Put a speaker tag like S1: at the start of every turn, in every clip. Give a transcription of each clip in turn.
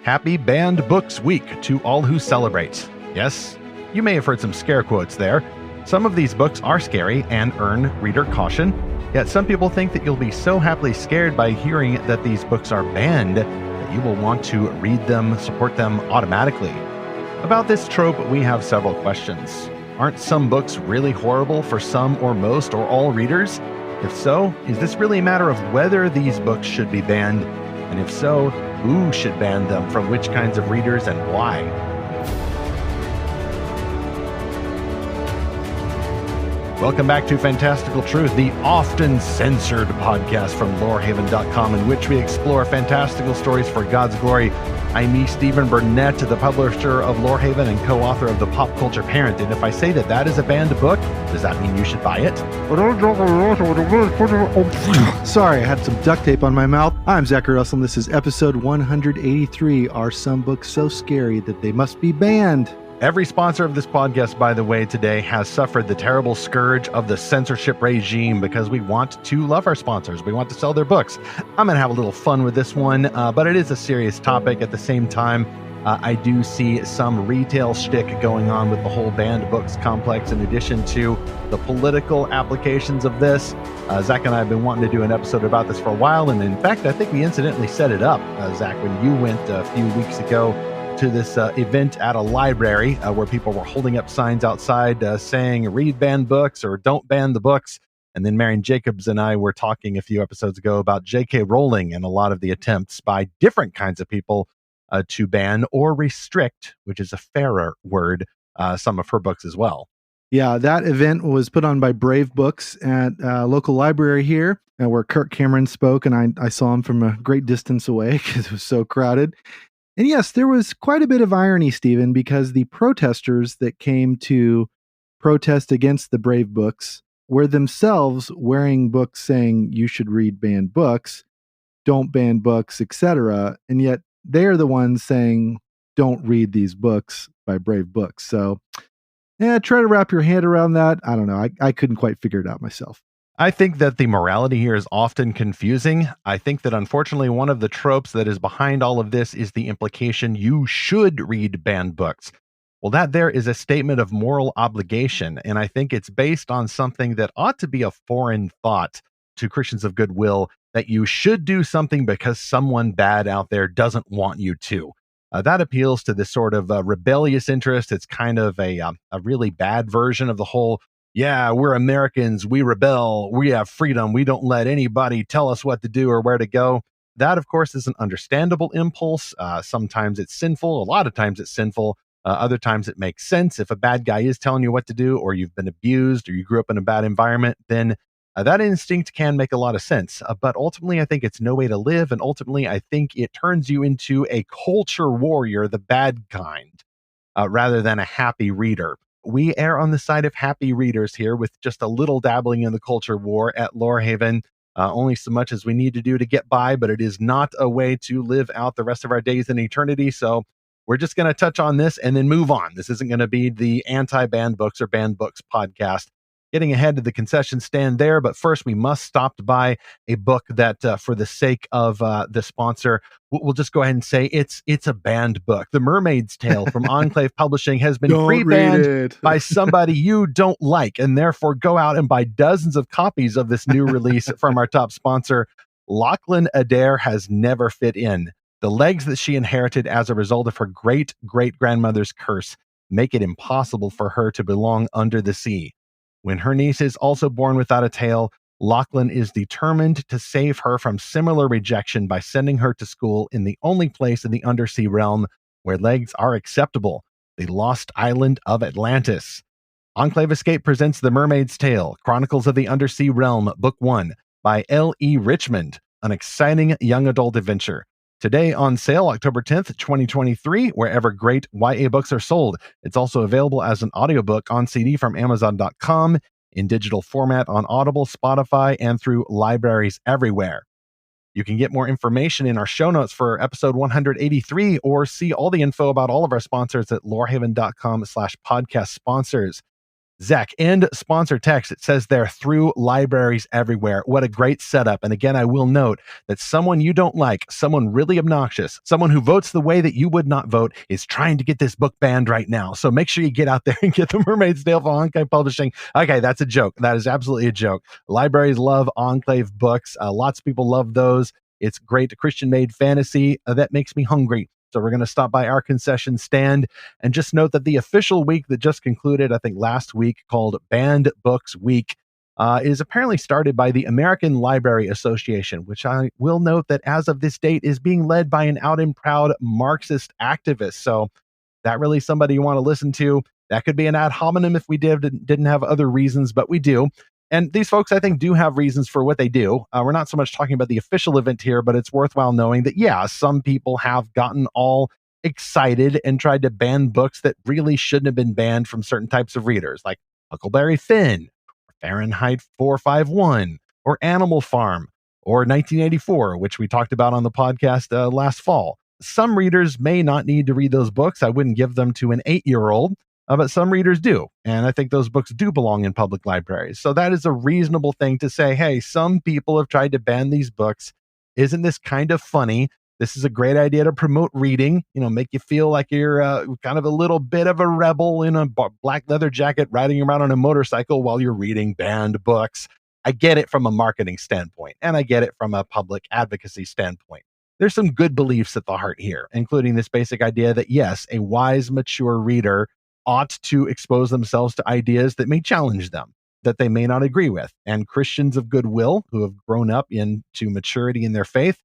S1: Happy Banned Books Week to all who celebrate. Yes, you may have heard some scare quotes there. Some of these books are scary and earn reader caution, yet some people think that you'll be so happily scared by hearing that these books are banned that you will want to read them, support them automatically. About this trope, we have several questions. Aren't some books really horrible for some or most or all readers? If so, is this really a matter of whether these books should be banned? And if so, who should ban them from which kinds of readers and why? Welcome back to Fantastical Truth, the often censored podcast from Lorehaven.com, in which we explore fantastical stories for God's glory. I'm me, Stephen Burnett, the publisher of Lorehaven and co-author of The Pop Culture Parent. And if I say that that is a banned book, does that mean you should buy it?
S2: Sorry, I had some duct tape on my mouth. I'm Zackary Russell, and this is episode 183. Are some books so scary that they must be banned?
S1: Every sponsor of this podcast, by the way, today has suffered the terrible scourge of the censorship regime because we want to love our sponsors. We want to sell their books. I'm going to have a little fun with this one, but it is a serious topic. At the same time, I do see some retail shtick going on with the whole banned books complex, in addition to the political applications of this. Zach and I have been wanting to do an episode about this for a while, and in fact, I think we incidentally set it up, Zach, when you went a few weeks ago to this event at a library where people were holding up signs outside saying read banned books or don't ban the books. And then Marion Jacobs and I were talking a few episodes ago about J.K. Rowling and a lot of the attempts by different kinds of people to ban or restrict, which is a fairer word, some of her books as well.
S2: Yeah, that event was put on by Brave Books at a local library here, where Kirk Cameron spoke, and I saw him from a great distance away because it was so crowded. And yes, there was quite a bit of irony, Stephen, because the protesters that came to protest against the Brave Books were themselves wearing books saying you should read banned books, don't ban books, etc. And yet they're the ones saying don't read these books by Brave Books. So try to wrap your head around that. I don't know. I couldn't quite figure it out myself.
S1: I think that the morality here is often confusing. I think that unfortunately one of the tropes that is behind all of this is the implication you should read banned books. Well, that there is a statement of moral obligation, and I think it's based on something that ought to be a foreign thought to Christians of goodwill, that you should do something because someone bad out there doesn't want you to. That appeals to this sort of rebellious interest. It's kind of a really bad version of the whole, yeah, we're Americans, we rebel, we have freedom, we don't let anybody tell us what to do or where to go. That, of course, is an understandable impulse. Sometimes it's sinful. A lot of times it's sinful. Other times it makes sense. If a bad guy is telling you what to do, or you've been abused, or you grew up in a bad environment, then that instinct can make a lot of sense. But ultimately, I think it's no way to live. And ultimately, I think it turns you into a culture warrior, the bad kind, rather than a happy reader. We err on the side of happy readers here with just a little dabbling in the culture war at Lorehaven, only so much as we need to do to get by, but it is not a way to live out the rest of our days in eternity. So we're just going to touch on this and then move on. This isn't going to be the anti-banned books or banned books podcast. Getting ahead to the concession stand there, but first we must stop by a book that, for the sake of the sponsor, we'll just go ahead and say it's a banned book. The Mermaid's Tale from Enclave Publishing has been pre-banned by somebody you don't like, and therefore go out and buy dozens of copies of this new release from our top sponsor. Lachlan Adair has never fit in. The legs that she inherited as a result of her great-great-grandmother's curse make it impossible for her to belong under the sea. When her niece is also born without a tail, Lachlan is determined to save her from similar rejection by sending her to school in the only place in the undersea realm where legs are acceptable, the lost island of Atlantis. Enclave Escape presents The Mermaid's Tale, Chronicles of the Undersea Realm, Book 1, by L.E. Richmond, an exciting young adult adventure. Today on sale, October 10th, 2023, wherever great YA books are sold. It's also available as an audiobook on CD from Amazon.com, in digital format on Audible, Spotify, and through libraries everywhere. You can get more information in our show notes for episode 183, or see all the info about all of our sponsors at lorehaven.com/podcast sponsors. Zach, and sponsor text. It says there, through libraries everywhere. What a great setup. And again, I will note that someone you don't like, someone really obnoxious, someone who votes the way that you would not vote, is trying to get this book banned right now. So make sure you get out there and get The Mermaid's Tale from Enclave Publishing. Okay, that's a joke. That is absolutely a joke. Libraries love Enclave books. Lots of people love those. It's great Christian-made fantasy. That makes me hungry. So we're going to stop by our concession stand and just note that the official week that just concluded, I think last week, called Banned Books Week, is apparently started by the American Library Association, which I will note that as of this date is being led by an out and proud Marxist activist. So that really somebody you want to listen to. That could be an ad hominem if we didn't have other reasons, but we do. And these folks, I think, do have reasons for what they do. We're not so much talking about the official event here, but it's worthwhile knowing that, yeah, some people have gotten all excited and tried to ban books that really shouldn't have been banned from certain types of readers, like Huckleberry Finn, or Fahrenheit 451, or Animal Farm, or 1984, which we talked about on the podcast last fall. Some readers may not need to read those books. I wouldn't give them to an 8-year-old. But some readers do. And I think those books do belong in public libraries. So that is a reasonable thing to say, hey, some people have tried to ban these books. Isn't this kind of funny? This is a great idea to promote reading, make you feel like you're kind of a little bit of a rebel in a black leather jacket riding around on a motorcycle while you're reading banned books. I get it from a marketing standpoint, and I get it from a public advocacy standpoint. There's some good beliefs at the heart here, including this basic idea that, yes, a wise, mature reader ought to expose themselves to ideas that may challenge them, that they may not agree with. And Christians of goodwill who have grown up into maturity in their faith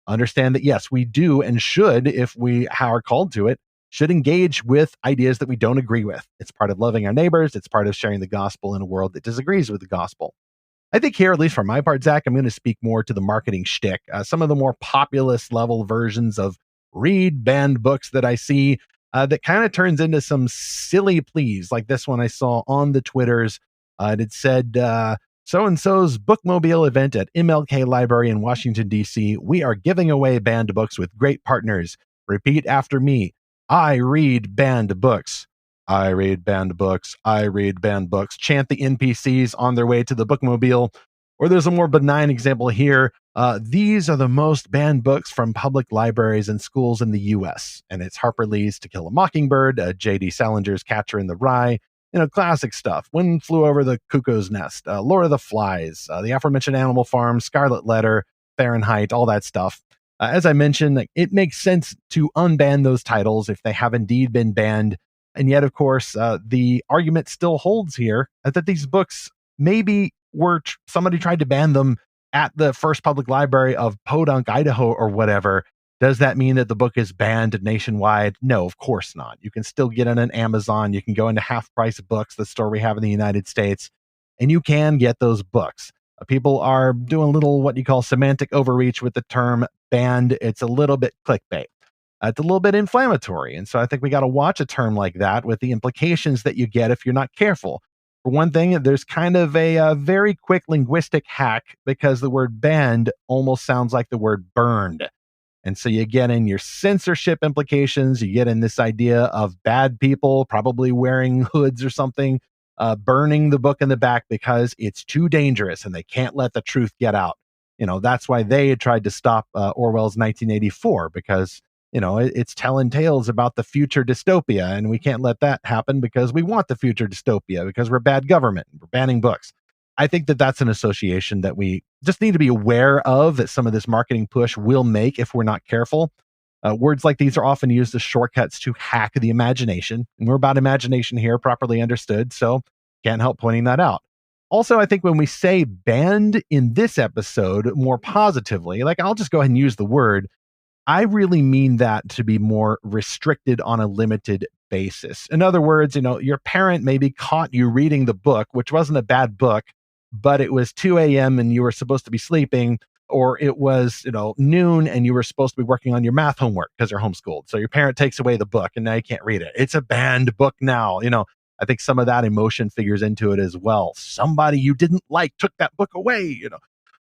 S1: understand that, yes, we do and should, if we are called to it, should engage with ideas that we don't agree with. It's part of loving our neighbors. It's part of sharing the gospel in a world that disagrees with the gospel. I think here, at least for my part, Zach, I'm going to speak more to the marketing shtick. Some of the more populist level versions of read banned books that I see that kind of turns into some silly pleas, like this one I saw on the Twitters. It said, so-and-so's bookmobile event at MLK Library in Washington, D.C. We are giving away banned books with great partners. Repeat after me. I read banned books. I read banned books. I read banned books. Chant the NPCs on their way to the bookmobile. Or there's a more benign example here. These are the most banned books from public libraries and schools in the U.S. And it's Harper Lee's To Kill a Mockingbird, J.D. Salinger's Catcher in the Rye, classic stuff. When Flew Over the Cuckoo's Nest, Lord of the Flies, the aforementioned Animal Farm, Scarlet Letter, Fahrenheit, all that stuff. As I mentioned, it makes sense to unban those titles if they have indeed been banned. And yet, of course, the argument still holds here that these books maybe somebody tried to ban them at the first public library of Podunk, Idaho, or whatever. Does that mean that the book is banned nationwide? No, of course not. You can still get it on Amazon. You can go into Half Price Books, the store we have in the United States, and you can get those books. People are doing a little what you call semantic overreach with the term banned. It's a little bit clickbait. It's a little bit inflammatory. And so I think we got to watch a term like that with the implications that you get if you're not careful. For one thing, there's kind of a very quick linguistic hack because the word banned almost sounds like the word burned. And so you get in your censorship implications. You get in this idea of bad people probably wearing hoods or something, burning the book in the back because it's too dangerous and they can't let the truth get out. That's why they had tried to stop Orwell's 1984 because it's telling tales about the future dystopia, and we can't let that happen because we want the future dystopia because we're bad government. We're banning books. I think that that's an association that we just need to be aware of, that some of this marketing push will make if we're not careful. Words like these are often used as shortcuts to hack the imagination, and we're about imagination here, properly understood, so can't help pointing that out. Also, I think when we say banned in this episode more positively, like I'll just go ahead and use the word, I really mean that to be more restricted on a limited basis. In other words, your parent maybe caught you reading the book, which wasn't a bad book, but it was 2 a.m. and you were supposed to be sleeping, or it was, noon and you were supposed to be working on your math homework because you're homeschooled. So your parent takes away the book and now you can't read it. It's a banned book now. I think some of that emotion figures into it as well. Somebody you didn't like took that book away.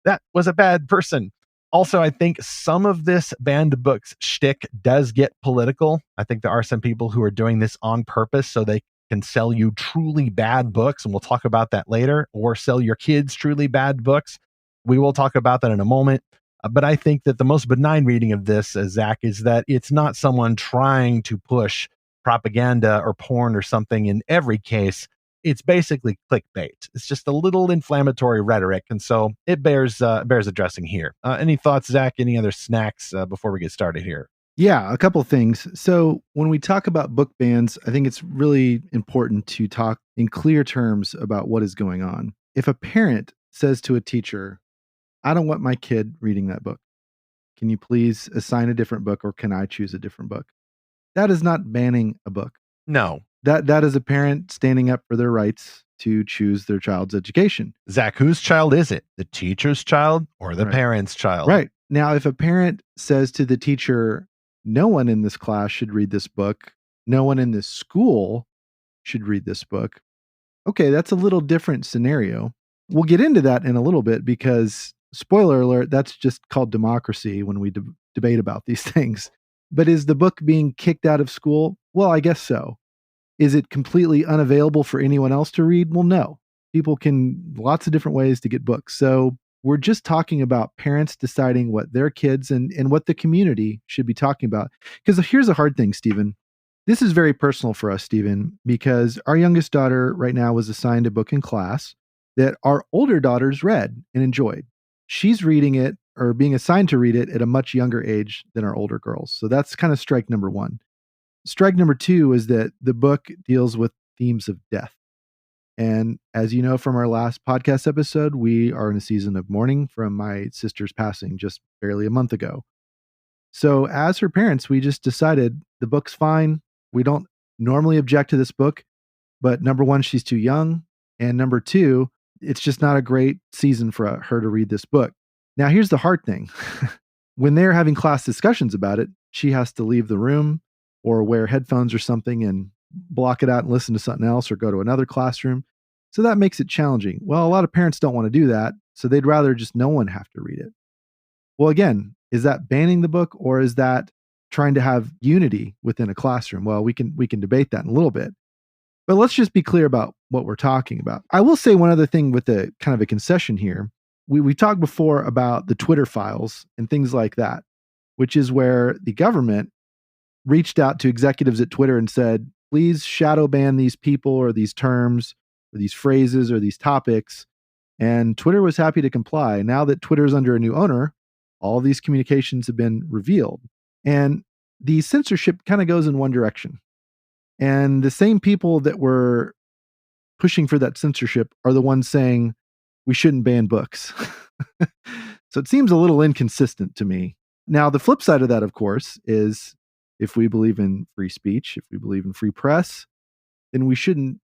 S1: That was a bad person. Also, I think some of this banned books shtick does get political. I think there are some people who are doing this on purpose so they can sell you truly bad books, and we'll talk about that later, or sell your kids truly bad books. We will talk about that in a moment. But I think that the most benign reading of this, Zach, is that it's not someone trying to push propaganda or porn or something in every case. It's basically clickbait. It's just a little inflammatory rhetoric, and so it bears addressing here. Any thoughts, Zach? Any other snacks before we get started here?
S2: Yeah, a couple things. So when we talk about book bans, I think it's really important to talk in clear terms about what is going on. If a parent says to a teacher, I don't want my kid reading that book, can you please assign a different book, or can I choose a different book? That is not banning a book.
S1: No.
S2: That is a parent standing up for their rights to choose their child's education.
S1: Zach, whose child is it? The teacher's child or the parent's child?
S2: Right. Now, if a parent says to the teacher, no one in this class should read this book, no one in this school should read this book, okay, that's a little different scenario. We'll get into that in a little bit because, spoiler alert, that's just called democracy when we debate about these things. But is the book being kicked out of school? Well, I guess so. Is it completely unavailable for anyone else to read? Well, no. People can, lots of different ways to get books. So we're just talking about parents deciding what their kids and what the community should be talking about. Because here's a hard thing, Stephen. This is very personal for us, Stephen, because our youngest daughter right now was assigned a book in class that our older daughters read and enjoyed. She's reading it or being assigned to read it at a much younger age than our older girls. So that's kind of strike number one. Strike number two is that the book deals with themes of death. And as you know from our last podcast episode, we are in a season of mourning from my sister's passing just barely a month ago. So as her parents, we just decided the book's fine. We don't normally object to this book, but number one, she's too young. And number two, it's just not a great season for her to read this book. Now, here's the hard thing. When they're having class discussions about it, she has to leave the room or wear headphones or something and block it out and listen to something else or go to another classroom. So that makes it challenging. Well, a lot of parents don't want to do that, so they'd rather just no one have to read it. Well, again, is that banning the book or is that trying to have unity within a classroom? Well, we can debate that in a little bit. But let's just be clear about what we're talking about. I will say one other thing with the kind of a concession here. We talked before about the Twitter files and things like that, which is where the government reached out to executives at Twitter and said, please shadow ban these people or these terms or these phrases or these topics. And Twitter was happy to comply. Now that Twitter is under a new owner, all these communications have been revealed. And the censorship kind of goes in one direction. And the same people that were pushing for that censorship are the ones saying we shouldn't ban books. So it seems a little inconsistent to me. Now, the flip side of that, of course, is if we believe in free speech, if we believe in free press, then we shouldn't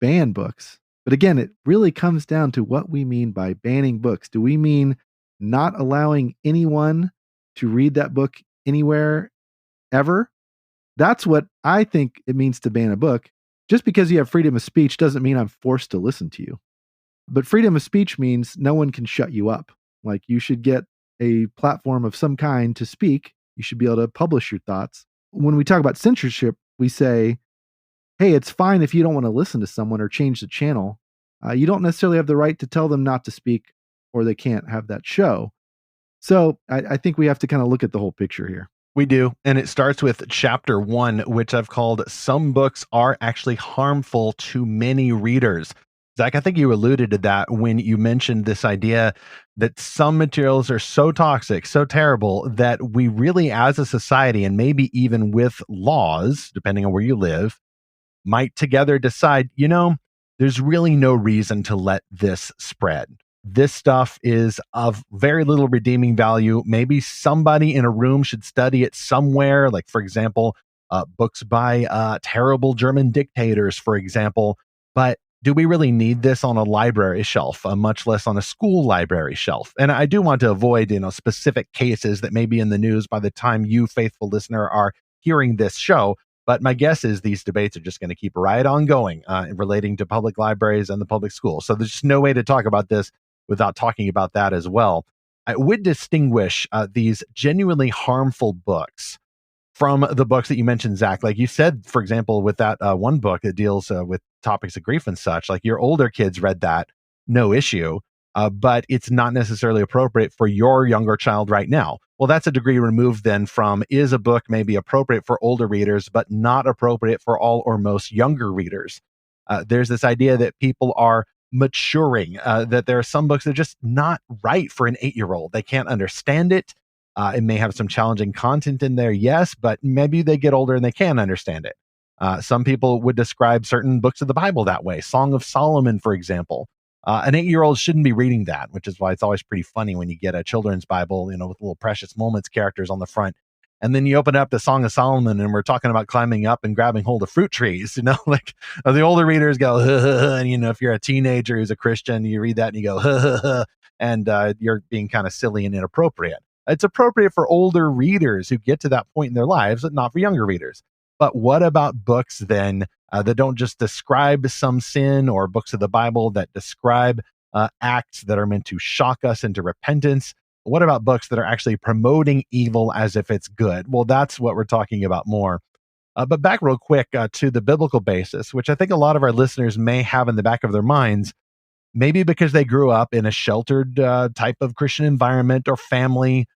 S2: ban books. But again, it really comes down to what we mean by banning books. Do we mean not allowing anyone to read that book anywhere ever? That's what I think it means to ban a book. Just because you have freedom of speech doesn't mean I'm forced to listen to you. But freedom of speech means no one can shut you up. Like, you should get a platform of some kind to speak. You should be able to publish your thoughts. When we talk about censorship, we say, hey, it's fine if you don't want to listen to someone or change the channel. You don't necessarily have the right to tell them not to speak or they can't have that show. So I think we have to kind of look at the whole picture here.
S1: We do. And it starts with chapter 1, which I've called Some Books Are Actually Harmful to Many Readers. Zach, I think you alluded to that when you mentioned this idea that some materials are so toxic, so terrible, that we really, as a society, and maybe even with laws, depending on where you live, might together decide, there's really no reason to let this spread. This stuff is of very little redeeming value. Maybe somebody in a room should study it somewhere, like, for example, books by terrible German dictators, for example. But do we really need this on a library shelf, much less on a school library shelf? And I do want to avoid, specific cases that may be in the news by the time you, faithful listener, are hearing this show. But my guess is these debates are just going to keep right on going relating to public libraries and the public schools. So there's just no way to talk about this without talking about that as well. I would distinguish these genuinely harmful books from the books that you mentioned, Zach. Like you said, for example, with that one book that deals with topics of grief and such, like your older kids read that, no issue, but it's not necessarily appropriate for your younger child right now. Well, that's a degree removed then from, is a book maybe appropriate for older readers, but not appropriate for all or most younger readers. There's this idea that people are maturing, that there are some books that are just not right for an 8-year-old. They can't understand it. It may have some challenging content in there, yes, but maybe they get older and they can understand it. Some people would describe certain books of the Bible that way. Song of Solomon, for example. An 8-year-old shouldn't be reading that, which is why it's always pretty funny when you get a children's Bible, with little precious moments characters on the front. And then you open up the Song of Solomon and we're talking about climbing up and grabbing hold of fruit trees, like the older readers go, and if you're a teenager who's a Christian, you read that and you go, and you're being kind of silly and inappropriate. It's appropriate for older readers who get to that point in their lives, but not for younger readers. But what about books then that don't just describe some sin, or books of the Bible that describe acts that are meant to shock us into repentance? What about books that are actually promoting evil as if it's good? Well, that's what we're talking about more. But back real quick to the biblical basis, which I think a lot of our listeners may have in the back of their minds, maybe because they grew up in a sheltered type of Christian environment or family.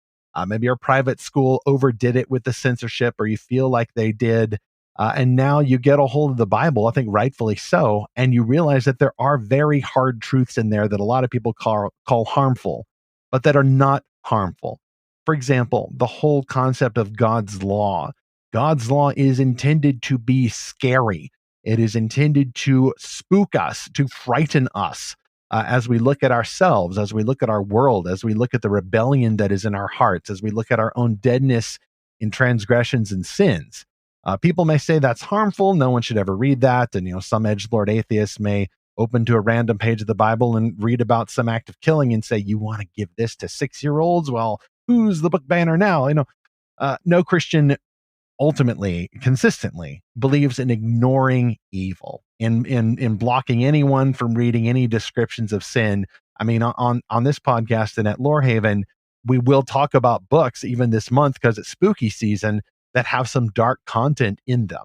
S1: Maybe your private school overdid it with the censorship, or you feel like they did. And now you get a hold of the Bible, I think rightfully so, and you realize that there are very hard truths in there that a lot of people call harmful, but that are not harmful. For example, the whole concept of God's law. God's law is intended to be scary. It is intended to spook us, to frighten us. As we look at ourselves, as we look at our world, as we look at the rebellion that is in our hearts, as we look at our own deadness in transgressions and sins. People may say that's harmful. No one should ever read that. And, some edgelord atheists may open to a random page of the Bible and read about some act of killing and say, you want to give this to 6-year-olds? Well, who's the book banner now? No Christian ultimately, consistently believes in ignoring evil, in blocking anyone from reading any descriptions of sin. I mean, on this podcast and at Lorehaven, we will talk about books even this month because it's spooky season that have some dark content in them.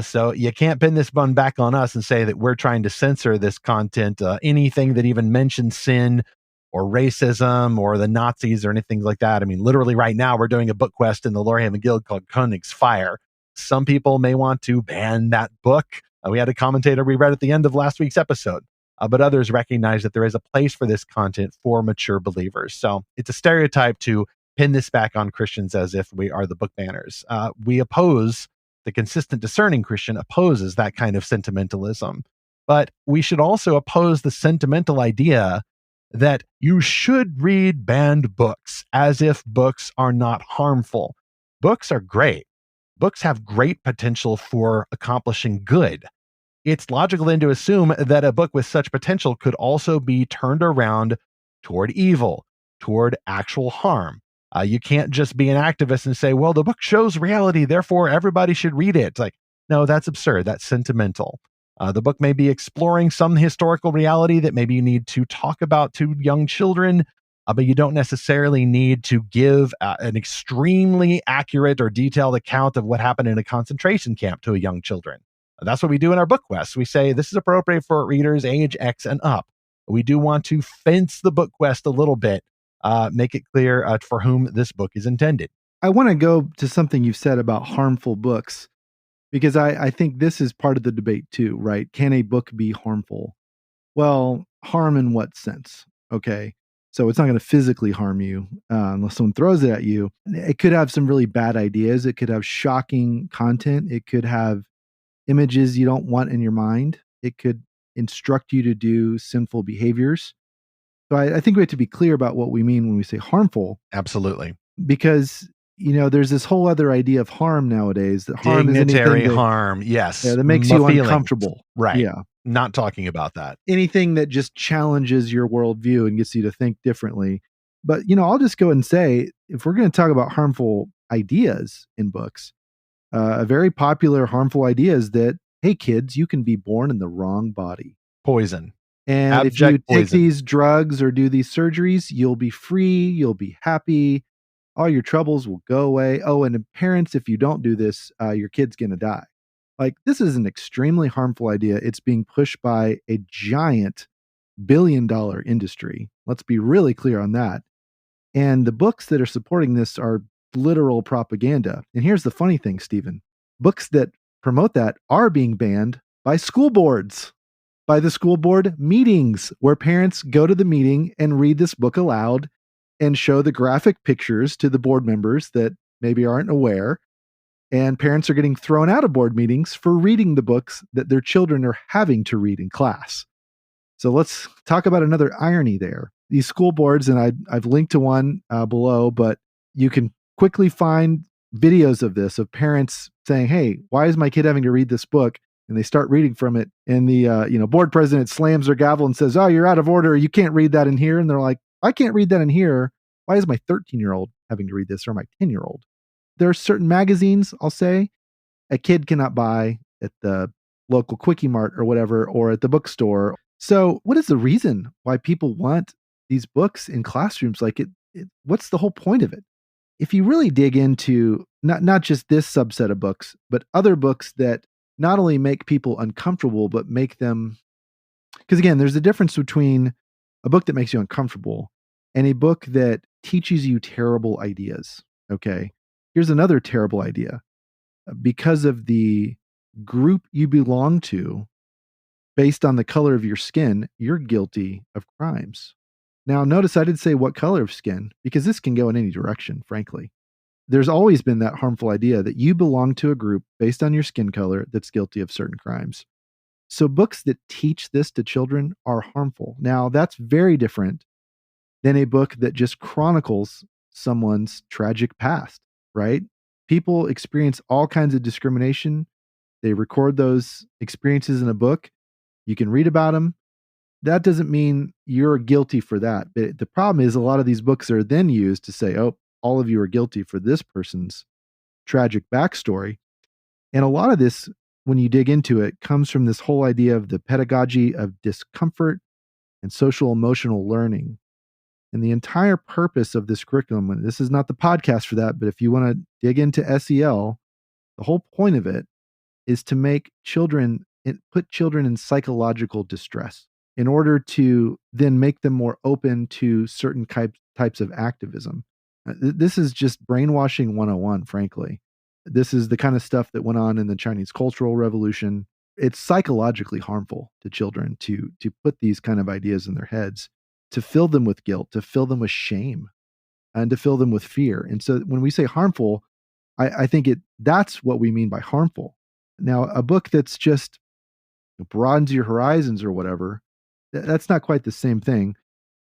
S1: So you can't pin this one back on us and say that we're trying to censor this content, anything that even mentions sin or racism or the Nazis or anything like that. I mean, literally right now we're doing a book quest in the Lorehaven Guild called Koenig's Fire. Some people may want to ban that book. We had a commentator we read at the end of last week's episode, but others recognize that there is a place for this content for mature believers. So it's a stereotype to pin this back on Christians as if we are the book banners. We oppose, the consistent discerning Christian opposes that kind of sentimentalism. But we should also oppose the sentimental idea that you should read banned books as if books are not harmful. Books are great. Books have great potential for accomplishing good. It's logical then to assume that a book with such potential could also be turned around toward evil, toward actual harm. You can't just be an activist and say, well, the book shows reality, therefore everybody should read it. It's like, no, that's absurd. That's sentimental. The book may be exploring some historical reality that maybe you need to talk about to young children, but you don't necessarily need to give an extremely accurate or detailed account of what happened in a concentration camp to a young children. That's what we do in our book quests. We say this is appropriate for readers age X and up. We do want to fence the book quest a little bit, make it clear for whom this book is intended.
S2: I want to go to something you've said about harmful books, because I think this is part of the debate too, right? Can a book be harmful? Well, harm in what sense? Okay. So it's not going to physically harm you unless someone throws it at you. It could have some really bad ideas. It could have shocking content. It could have images you don't want in your mind. It could instruct you to do sinful behaviors. So I think we have to be clear about what we mean when we say harmful.
S1: Absolutely.
S2: Because there's this whole other idea of harm nowadays. That harm is
S1: dignitary
S2: anything
S1: harm, yes.
S2: that makes you uncomfortable.
S1: Right.
S2: Yeah.
S1: Not talking about that.
S2: Anything that just challenges your worldview and gets you to think differently. But, I'll just go and say, if we're going to talk about harmful ideas in books, a very popular harmful idea is that, hey, kids, you can be born in the wrong body.
S1: Poison.
S2: And
S1: Abject
S2: if you take
S1: poison.
S2: these drugs or do these surgeries, you'll be free, you'll be happy, All your troubles will go away. Oh, and parents, if you don't do this, your kid's going to die. Like, this is an extremely harmful idea. It's being pushed by a giant billion-dollar industry. Let's be really clear on that. And the books that are supporting this are literal propaganda. And here's the funny thing, Stephen. Books that promote that are being banned by school boards, by the school board meetings, where parents go to the meeting and read this book aloud and show the graphic pictures to the board members that maybe aren't aware. And parents are getting thrown out of board meetings for reading the books that their children are having to read in class. So let's talk about another irony there. These school boards, and I've linked to one below, but you can quickly find videos of this, of parents saying, hey, why is my kid having to read this book? And they start reading from it. And the board president slams their gavel and says, oh, you're out of order. You can't read that in here. And they're like, I can't read that in here. Why is my 13-year-old having to read this, or my 10-year-old? There are certain magazines, I'll say, a kid cannot buy at the local Quickie Mart or whatever, or at the bookstore. So what is the reason why people want these books in classrooms? Like, what's the whole point of it? If you really dig into not just this subset of books, but other books that not only make people uncomfortable, but make them, because again, there's a difference between a book that makes you uncomfortable and a book that teaches you terrible ideas. Okay. Here's another terrible idea. Because of the group you belong to, based on the color of your skin, you're guilty of crimes. Now, notice I didn't say what color of skin, because this can go in any direction, frankly. There's always been that harmful idea that you belong to a group based on your skin color that's guilty of certain crimes. So books that teach this to children are harmful. Now, that's very different than a book that just chronicles someone's tragic past, right? People experience all kinds of discrimination. They record those experiences in a book. You can read about them. That doesn't mean you're guilty for that. But the problem is a lot of these books are then used to say, oh, all of you are guilty for this person's tragic backstory. And a lot of this, when you dig into it, comes from this whole idea of the pedagogy of discomfort and social emotional learning. And the entire purpose of this curriculum, and this is not the podcast for that, but if you want to dig into SEL, the whole point of it is to make children, put children in psychological distress in order to then make them more open to certain types of activism. This is just brainwashing 101, frankly. This is the kind of stuff that went on in the Chinese Cultural Revolution. It's psychologically harmful to children to put these kind of ideas in their heads, to fill them with guilt, to fill them with shame, and to fill them with fear. And so when we say harmful, I think that's what we mean by harmful. Now, a book that's just broadens your horizons or whatever, that's not quite the same thing.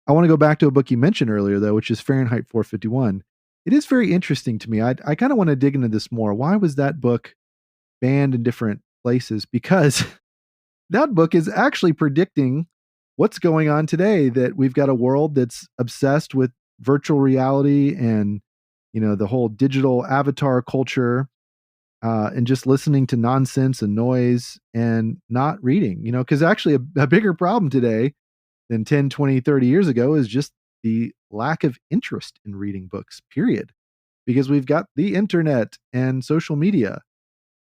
S2: I want to go back to a book you mentioned earlier, though, which is Fahrenheit 451. It is very interesting to me. I kind of want to dig into this more. Why was that book banned in different places? Because that book is actually predicting what's going on today, that we've got a world that's obsessed with virtual reality and, the whole digital avatar culture, and just listening to nonsense and noise and not reading, because actually a bigger problem today than 10, 20, 30 years ago is just the lack of interest in reading books, period. Because we've got the internet and social media.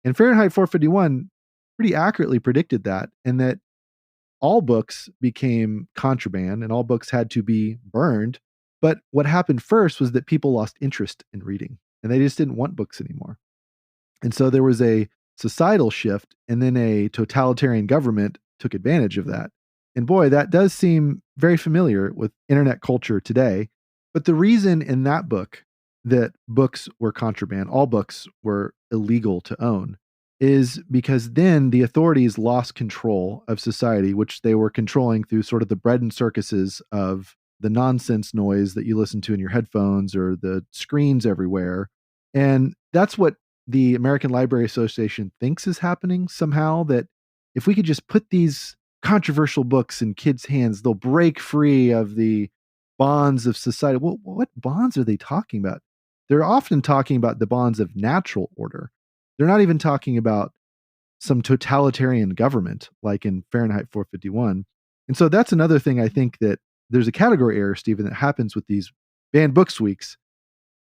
S2: And Fahrenheit 451 pretty accurately predicted that, and that all books became contraband and all books had to be burned. But what happened first was that people lost interest in reading and they just didn't want books anymore. And so there was a societal shift, and then a totalitarian government took advantage of that. And boy, that does seem very familiar with internet culture today. But the reason in that book that books were contraband, all books were illegal to own, is because then the authorities lost control of society, which they were controlling through sort of the bread and circuses of the nonsense noise that you listen to in your headphones or the screens everywhere. And that's what the American Library Association thinks is happening somehow, that if we could just put these controversial books in kids' hands, they'll break free of the bonds of society. Well, what bonds are they talking about? They're often talking about the bonds of natural order. They're not even talking about some totalitarian government like in Fahrenheit 451. And so that's another thing I think that there's a category error, Stephen, that happens with these banned books weeks,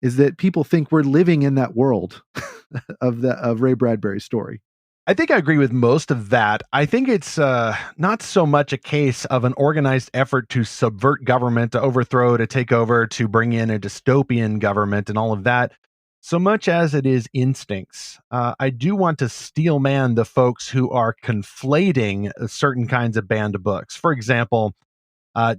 S2: is that people think we're living in that world of Ray Bradbury's story.
S1: I think I agree with most of that. I think it's not so much a case of an organized effort to subvert government, to overthrow, to take over, to bring in a dystopian government and all of that, so much as it is instincts. I do want to steel man the folks who are conflating certain kinds of banned books. For example,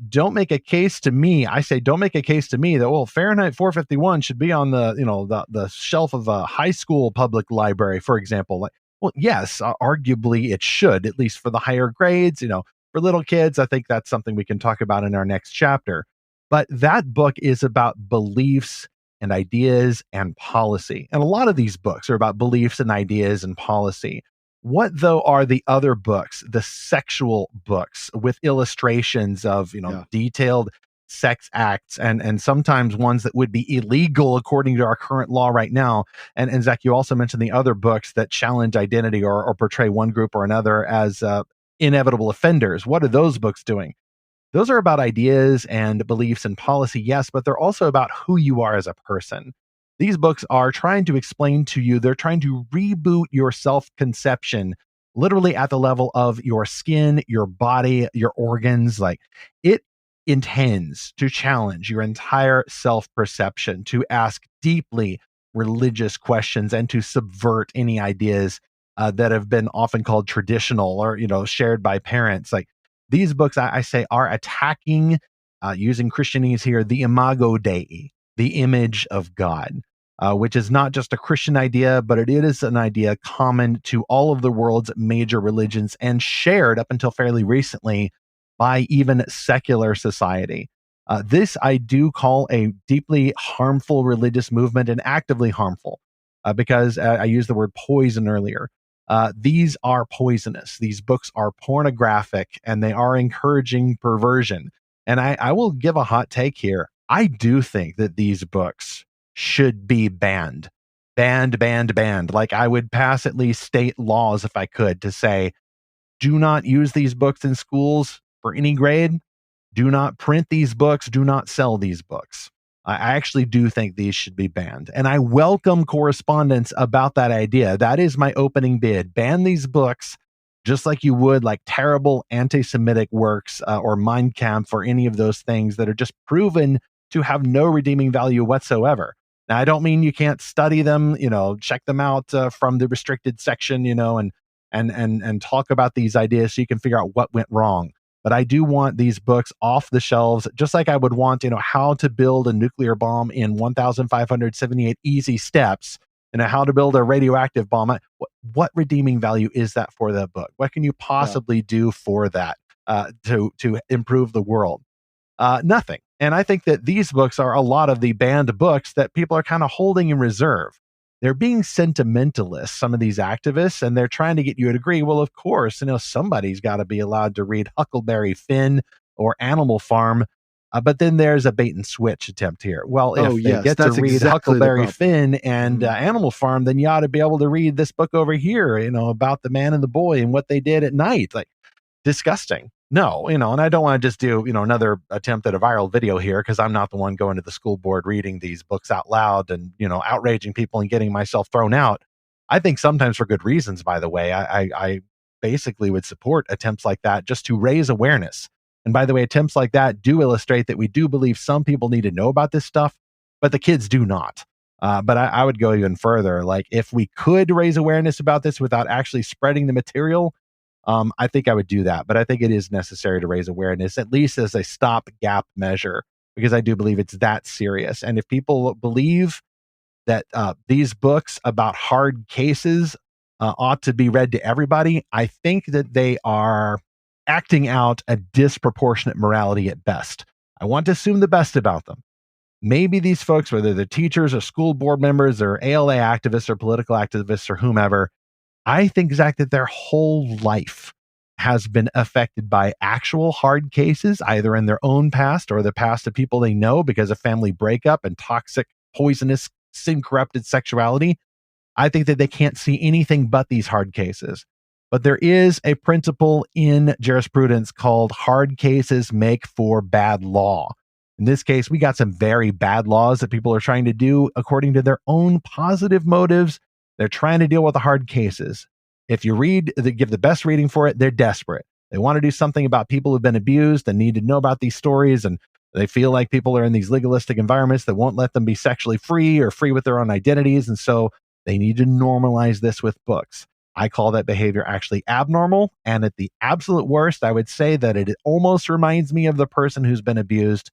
S1: don't make a case to me. I say, don't make a case to me that, well, Fahrenheit 451 should be on the shelf of a high school public library, for example. Like, well, yes, arguably it should, at least for the higher grades. For little kids, I think that's something we can talk about in our next chapter. But that book is about beliefs and ideas and policy. And a lot of these books are about beliefs and ideas and policy. What, though, are the other books, the sexual books with illustrations of, detailed sex acts and sometimes ones that would be illegal according to our current law right now? And Zach, you also mentioned the other books that challenge identity or portray one group or another as inevitable offenders. What are those books doing? Those are about ideas and beliefs and policy, yes, but they're also about who you are as a person. These books are trying to explain to you, they're trying to reboot your self-conception, literally at the level of your skin, your body, your organs. Like, it intends to challenge your entire self-perception, to ask deeply religious questions, and to subvert any ideas that have been often called traditional or, shared by parents. Like, these books, I say, are attacking, using Christianese here, the imago Dei, the image of God, which is not just a Christian idea, but it is an idea common to all of the world's major religions and shared up until fairly recently by even secular society. This I do call a deeply harmful religious movement, and actively harmful, because I used the word poison earlier. These are poisonous. These books are pornographic, and they are encouraging perversion. And I will give a hot take here. I do think that these books should be banned. Banned. Like, I would pass at least state laws if I could to say, do not use these books in schools for any grade. Do not print these books. Do not sell these books. I actually do think these should be banned. And I welcome correspondence about that idea. That is my opening bid. Ban these books just like you would like terrible anti-Semitic works or Mein Kampf or any of those things that are just proven to have no redeeming value whatsoever. Now, I don't mean you can't study them, check them out from the restricted section, and talk about these ideas so you can figure out what went wrong. But I do want these books off the shelves, just like I would want, how to build a nuclear bomb in 1,578 easy steps, how to build a radioactive bomb. What redeeming value is that for that book? What can you possibly do for that to improve the world? Nothing. And I think that these books are a lot of the banned books that people are kind of holding in reserve. They're being sentimentalists, some of these activists, and they're trying to get you to agree, well, of course, somebody's got to be allowed to read Huckleberry Finn or Animal Farm. But then there's a bait and switch attempt here. Well, if they get to read Huckleberry Finn and Animal Farm, then you ought to be able to read this book over here, about the man and the boy and what they did at night. Like, disgusting. No, and I don't want to just do, another attempt at a viral video here, because I'm not the one going to the school board reading these books out loud and, outraging people and getting myself thrown out. I think sometimes for good reasons, by the way. I basically would support attempts like that just to raise awareness. And by the way, attempts like that do illustrate that we do believe some people need to know about this stuff, but the kids do not. But I would go even further. Like, if we could raise awareness about this without actually spreading the material, I think I would do that. But I think it is necessary to raise awareness, at least as a stopgap measure, because I do believe it's that serious. And if people believe that these books about hard cases ought to be read to everybody, I think that they are acting out a disproportionate morality at best. I want to assume the best about them. Maybe these folks, whether they're teachers or school board members or ALA activists or political activists or whomever, I think, Zach, that their whole life has been affected by actual hard cases, either in their own past or the past of people they know because of family breakup and toxic, poisonous, sin-corrupted sexuality. I think that they can't see anything but these hard cases. But there is a principle in jurisprudence called hard cases make for bad law. In this case, we got some very bad laws that people are trying to do according to their own positive motives. They're trying to deal with the hard cases. If you give the best reading for it, they're desperate. They want to do something about people who've been abused and need to know about these stories. And they feel like people are in these legalistic environments that won't let them be sexually free or free with their own identities. And so they need to normalize this with books. I call that behavior actually abnormal. And at the absolute worst, I would say that it almost reminds me of the person who's been abused,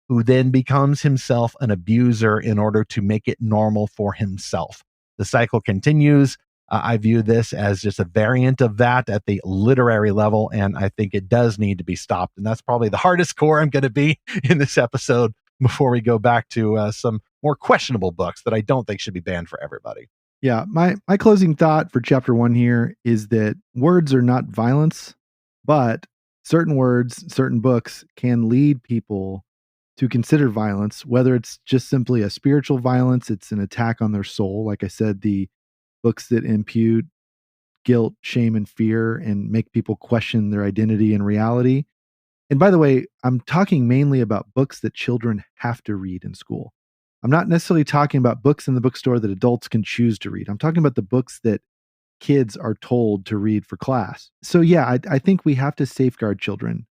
S1: who then becomes himself an abuser in order to make it normal for himself. The cycle continues. I view this as just a variant of that at the literary level, and I think it does need to be stopped. And that's probably the hardest core I'm going to be in this episode before we go back to some more questionable books that I don't think should be banned for everybody.
S2: Yeah, my closing thought for chapter 1 here is that words are not violence, but certain words, certain books can lead people to consider violence, whether it's just simply a spiritual violence, it's an attack on their soul. Like I said, the books that impute guilt, shame, and fear and make people question their identity and reality. And by the way, I'm talking mainly about books that children have to read in school. I'm not necessarily talking about books in the bookstore that adults can choose to read. I'm talking about the books that kids are told to read for class. So yeah, I think we have to safeguard children.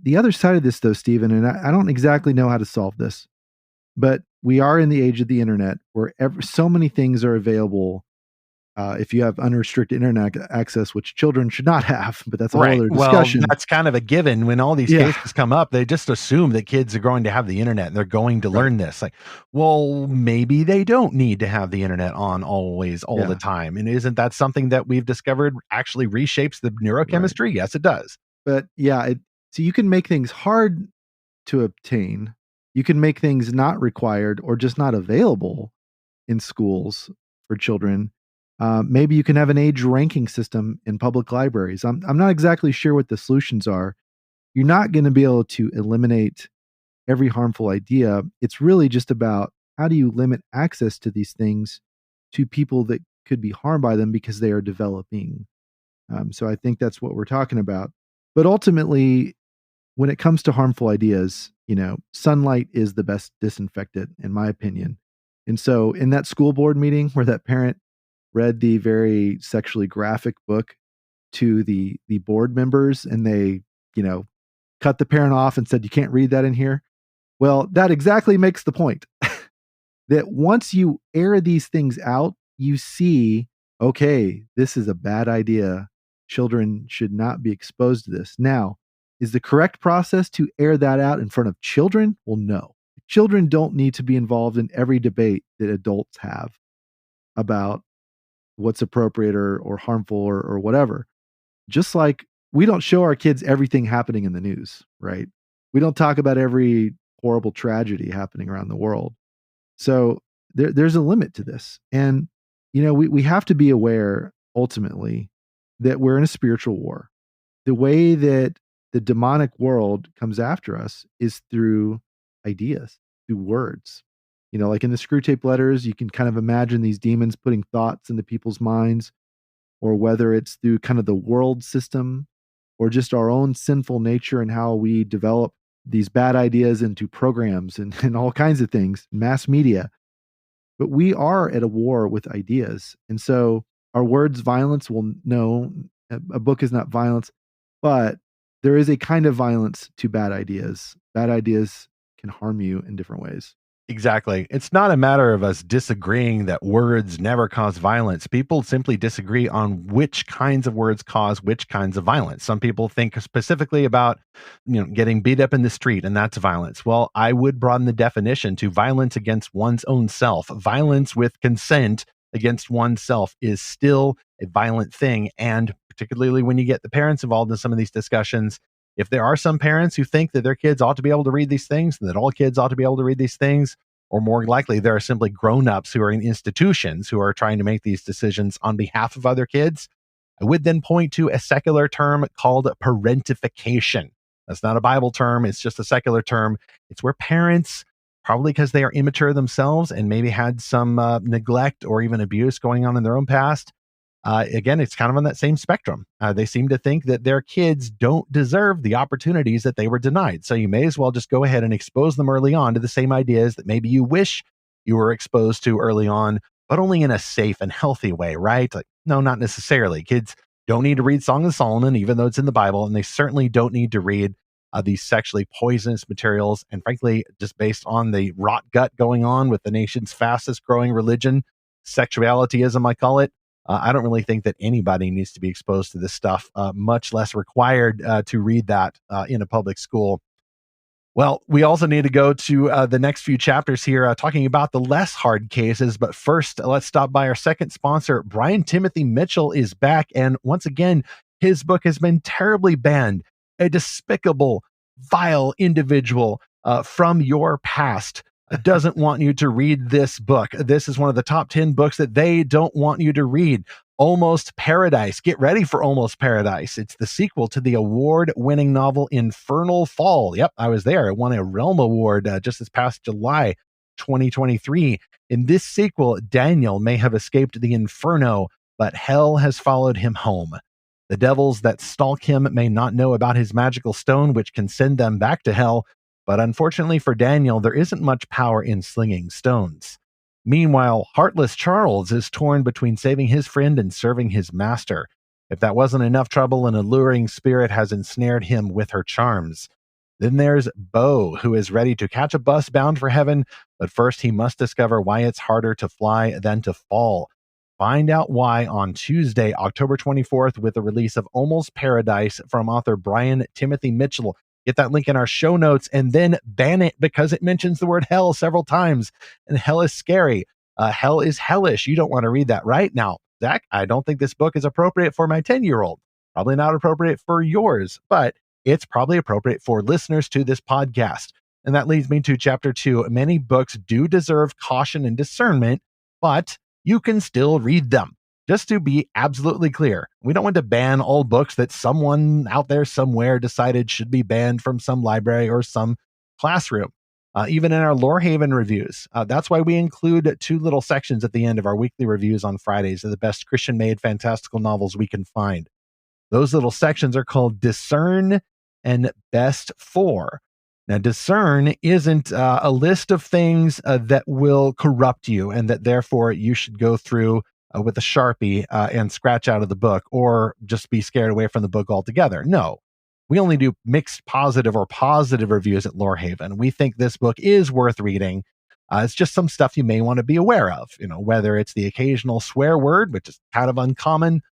S2: The other side of this though, Stephen, and I don't exactly know how to solve this, but we are in the age of the internet where so many things are available. If you have unrestricted internet access, which children should not have, but that's a whole other discussion.
S1: Well, that's kind of a given. When all these cases come up, they just assume that kids are going to have the internet and they're going to learn this. Like, well, maybe they don't need to have the internet on all the time. And isn't that something that we've discovered actually reshapes the neurochemistry? Right. Yes, it does.
S2: But yeah, so you can make things hard to obtain. You can make things not required or just not available in schools for children. Maybe you can have an age ranking system in public libraries. I'm not exactly sure what the solutions are. You're not going to be able to eliminate every harmful idea. It's really just about how do you limit access to these things to people that could be harmed by them because they are developing. So I think that's what we're talking about. But ultimately, when it comes to harmful ideas, sunlight is the best disinfectant, in my opinion. And so in that school board meeting where that parent read the very sexually graphic book to the board members and they, cut the parent off and said, you can't read that in here. Well, that exactly makes the point that once you air these things out, you see, okay, this is a bad idea. Children should not be exposed to this. Now, is the correct process to air that out in front of children? Well, no. Children don't need to be involved in every debate that adults have about what's appropriate or harmful or whatever. Just like we don't show our kids everything happening in the news, right? We don't talk about every horrible tragedy happening around the world. So there's a limit to this. And, we have to be aware ultimately that we're in a spiritual war. The way that the demonic world comes after us is through ideas, through words. Like in the Screw Tape Letters, you can kind of imagine these demons putting thoughts into people's minds, or whether it's through kind of the world system or just our own sinful nature and how we develop these bad ideas into programs and all kinds of things, mass media. But we are at a war with ideas. And so our words violence, well, no, a book is not violence, but there is a kind of violence to bad ideas. Bad ideas can harm you in different ways.
S1: Exactly. It's not a matter of us disagreeing that words never cause violence. People simply disagree on which kinds of words cause which kinds of violence. Some people think specifically about, getting beat up in the street, and that's violence. Well, I would broaden the definition to violence against one's own self. Violence with consent against oneself is still a violent thing. And particularly when you get the parents involved in some of these discussions, if there are some parents who think that their kids ought to be able to read these things and that all kids ought to be able to read these things, or more likely, there are simply grown-ups who are in institutions who are trying to make these decisions on behalf of other kids, I would then point to a secular term called parentification. That's not a Bible term. It's just a secular term. It's where parents, probably because they are immature themselves and maybe had some neglect or even abuse going on in their own past, Again, it's kind of on that same spectrum. They seem to think that their kids don't deserve the opportunities that they were denied. So you may as well just go ahead and expose them early on to the same ideas that maybe you wish you were exposed to early on, but only in a safe and healthy way, right? Like, no, not necessarily. Kids don't need to read Song of Solomon, even though it's in the Bible, and they certainly don't need to read these sexually poisonous materials. And frankly, just based on the rot gut going on with the nation's fastest growing religion, sexualityism, I call it, I don't really think that anybody needs to be exposed to this stuff, much less required to read that in a public school. Well, we also need to go to the next few chapters here, talking about the less hard cases. But first, let's stop by our second sponsor. Brian Timothy Mitchell is back. And once again, his book has been terribly banned. A despicable, vile individual from your past doesn't want you to read this book. This is one of the top 10 books that they don't want you to read. Almost Paradise. Get ready for Almost Paradise. It's the sequel to the award-winning novel Infernal Fall. Yep, I was there. It won a Realm Award just this past July 2023. In this sequel, Daniel may have escaped the inferno, but hell has followed him home. The devils that stalk him may not know about his magical stone, which can send them back to hell, but unfortunately for Daniel, there isn't much power in slinging stones. Meanwhile, heartless Charles is torn between saving his friend and serving his master. If that wasn't enough trouble, an alluring spirit has ensnared him with her charms. Then there's Beau, who is ready to catch a bus bound for heaven, but first he must discover why it's harder to fly than to fall. Find out why on Tuesday, October 24th, with the release of Almost Paradise from author Brian Timothy Mitchell. Get that link in our show notes and then ban it because it mentions the word hell several times. And hell is scary. Hell is hellish. You don't want to read that, right? Now, Zach, I don't think this book is appropriate for my 10-year-old. Probably not appropriate for yours, but it's probably appropriate for listeners to this podcast. And that leads me to chapter 2. Many books do deserve caution and discernment, but you can still read them. Just to be absolutely clear, we don't want to ban all books that someone out there somewhere decided should be banned from some library or some classroom. Even in our Lorehaven reviews. That's why we include 2 little sections at the end of our weekly reviews on Fridays of the best Christian-made fantastical novels we can find. Those little sections are called Discern and Best For. Now, discern isn't a list of things that will corrupt you and that therefore you should go through with a Sharpie and scratch out of the book or just be scared away from the book altogether. No, we only do mixed positive or positive reviews at Lorehaven. We think this book is worth reading. It's just some stuff you may want to be aware of, whether it's the occasional swear word, which is kind of uncommon,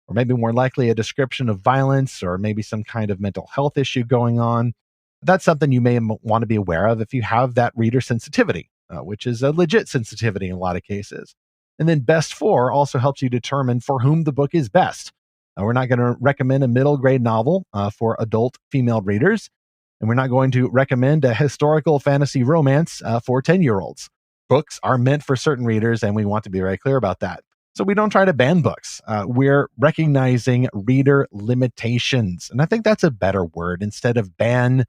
S1: or maybe more likely a description of violence or maybe some kind of mental health issue going on. That's something you may want to be aware of if you have that reader sensitivity, which is a legit sensitivity in a lot of cases. And then Best For also helps you determine for whom the book is best. We're not going to recommend a middle grade novel for adult female readers, and we're not going to recommend a historical fantasy romance for 10-year-olds. Books are meant for certain readers, and we want to be very clear about that. So we don't try to ban books. We're recognizing reader limitations, and I think that's a better word instead of ban.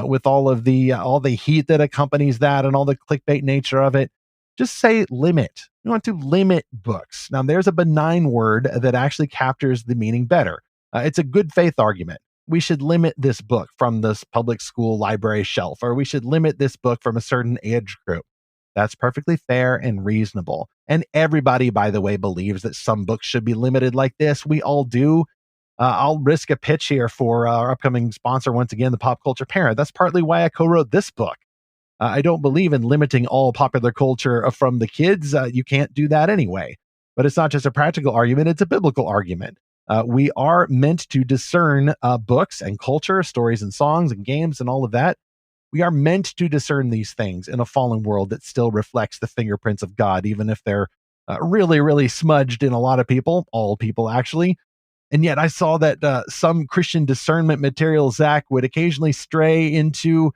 S1: With all the heat that accompanies that and all the clickbait nature of it, just say limit. You want to limit books. Now, there's a benign word that actually captures the meaning better. It's a good faith argument. We should limit this book from this public school library shelf, or we should limit this book from a certain age group. That's perfectly fair and reasonable. And everybody, by the way, believes that some books should be limited like this. We all do. I'll risk a pitch here for our upcoming sponsor, once again, the Pop Culture Parent. That's partly why I co-wrote this book. I don't believe in limiting all popular culture from the kids. You can't do that anyway. But it's not just a practical argument, it's a biblical argument. We are meant to discern books and culture, stories and songs and games and all of that. We are meant to discern these things in a fallen world that still reflects the fingerprints of God, even if they're really, really smudged in a lot of people, all people actually. And yet I saw that some Christian discernment material, Zach, would occasionally stray into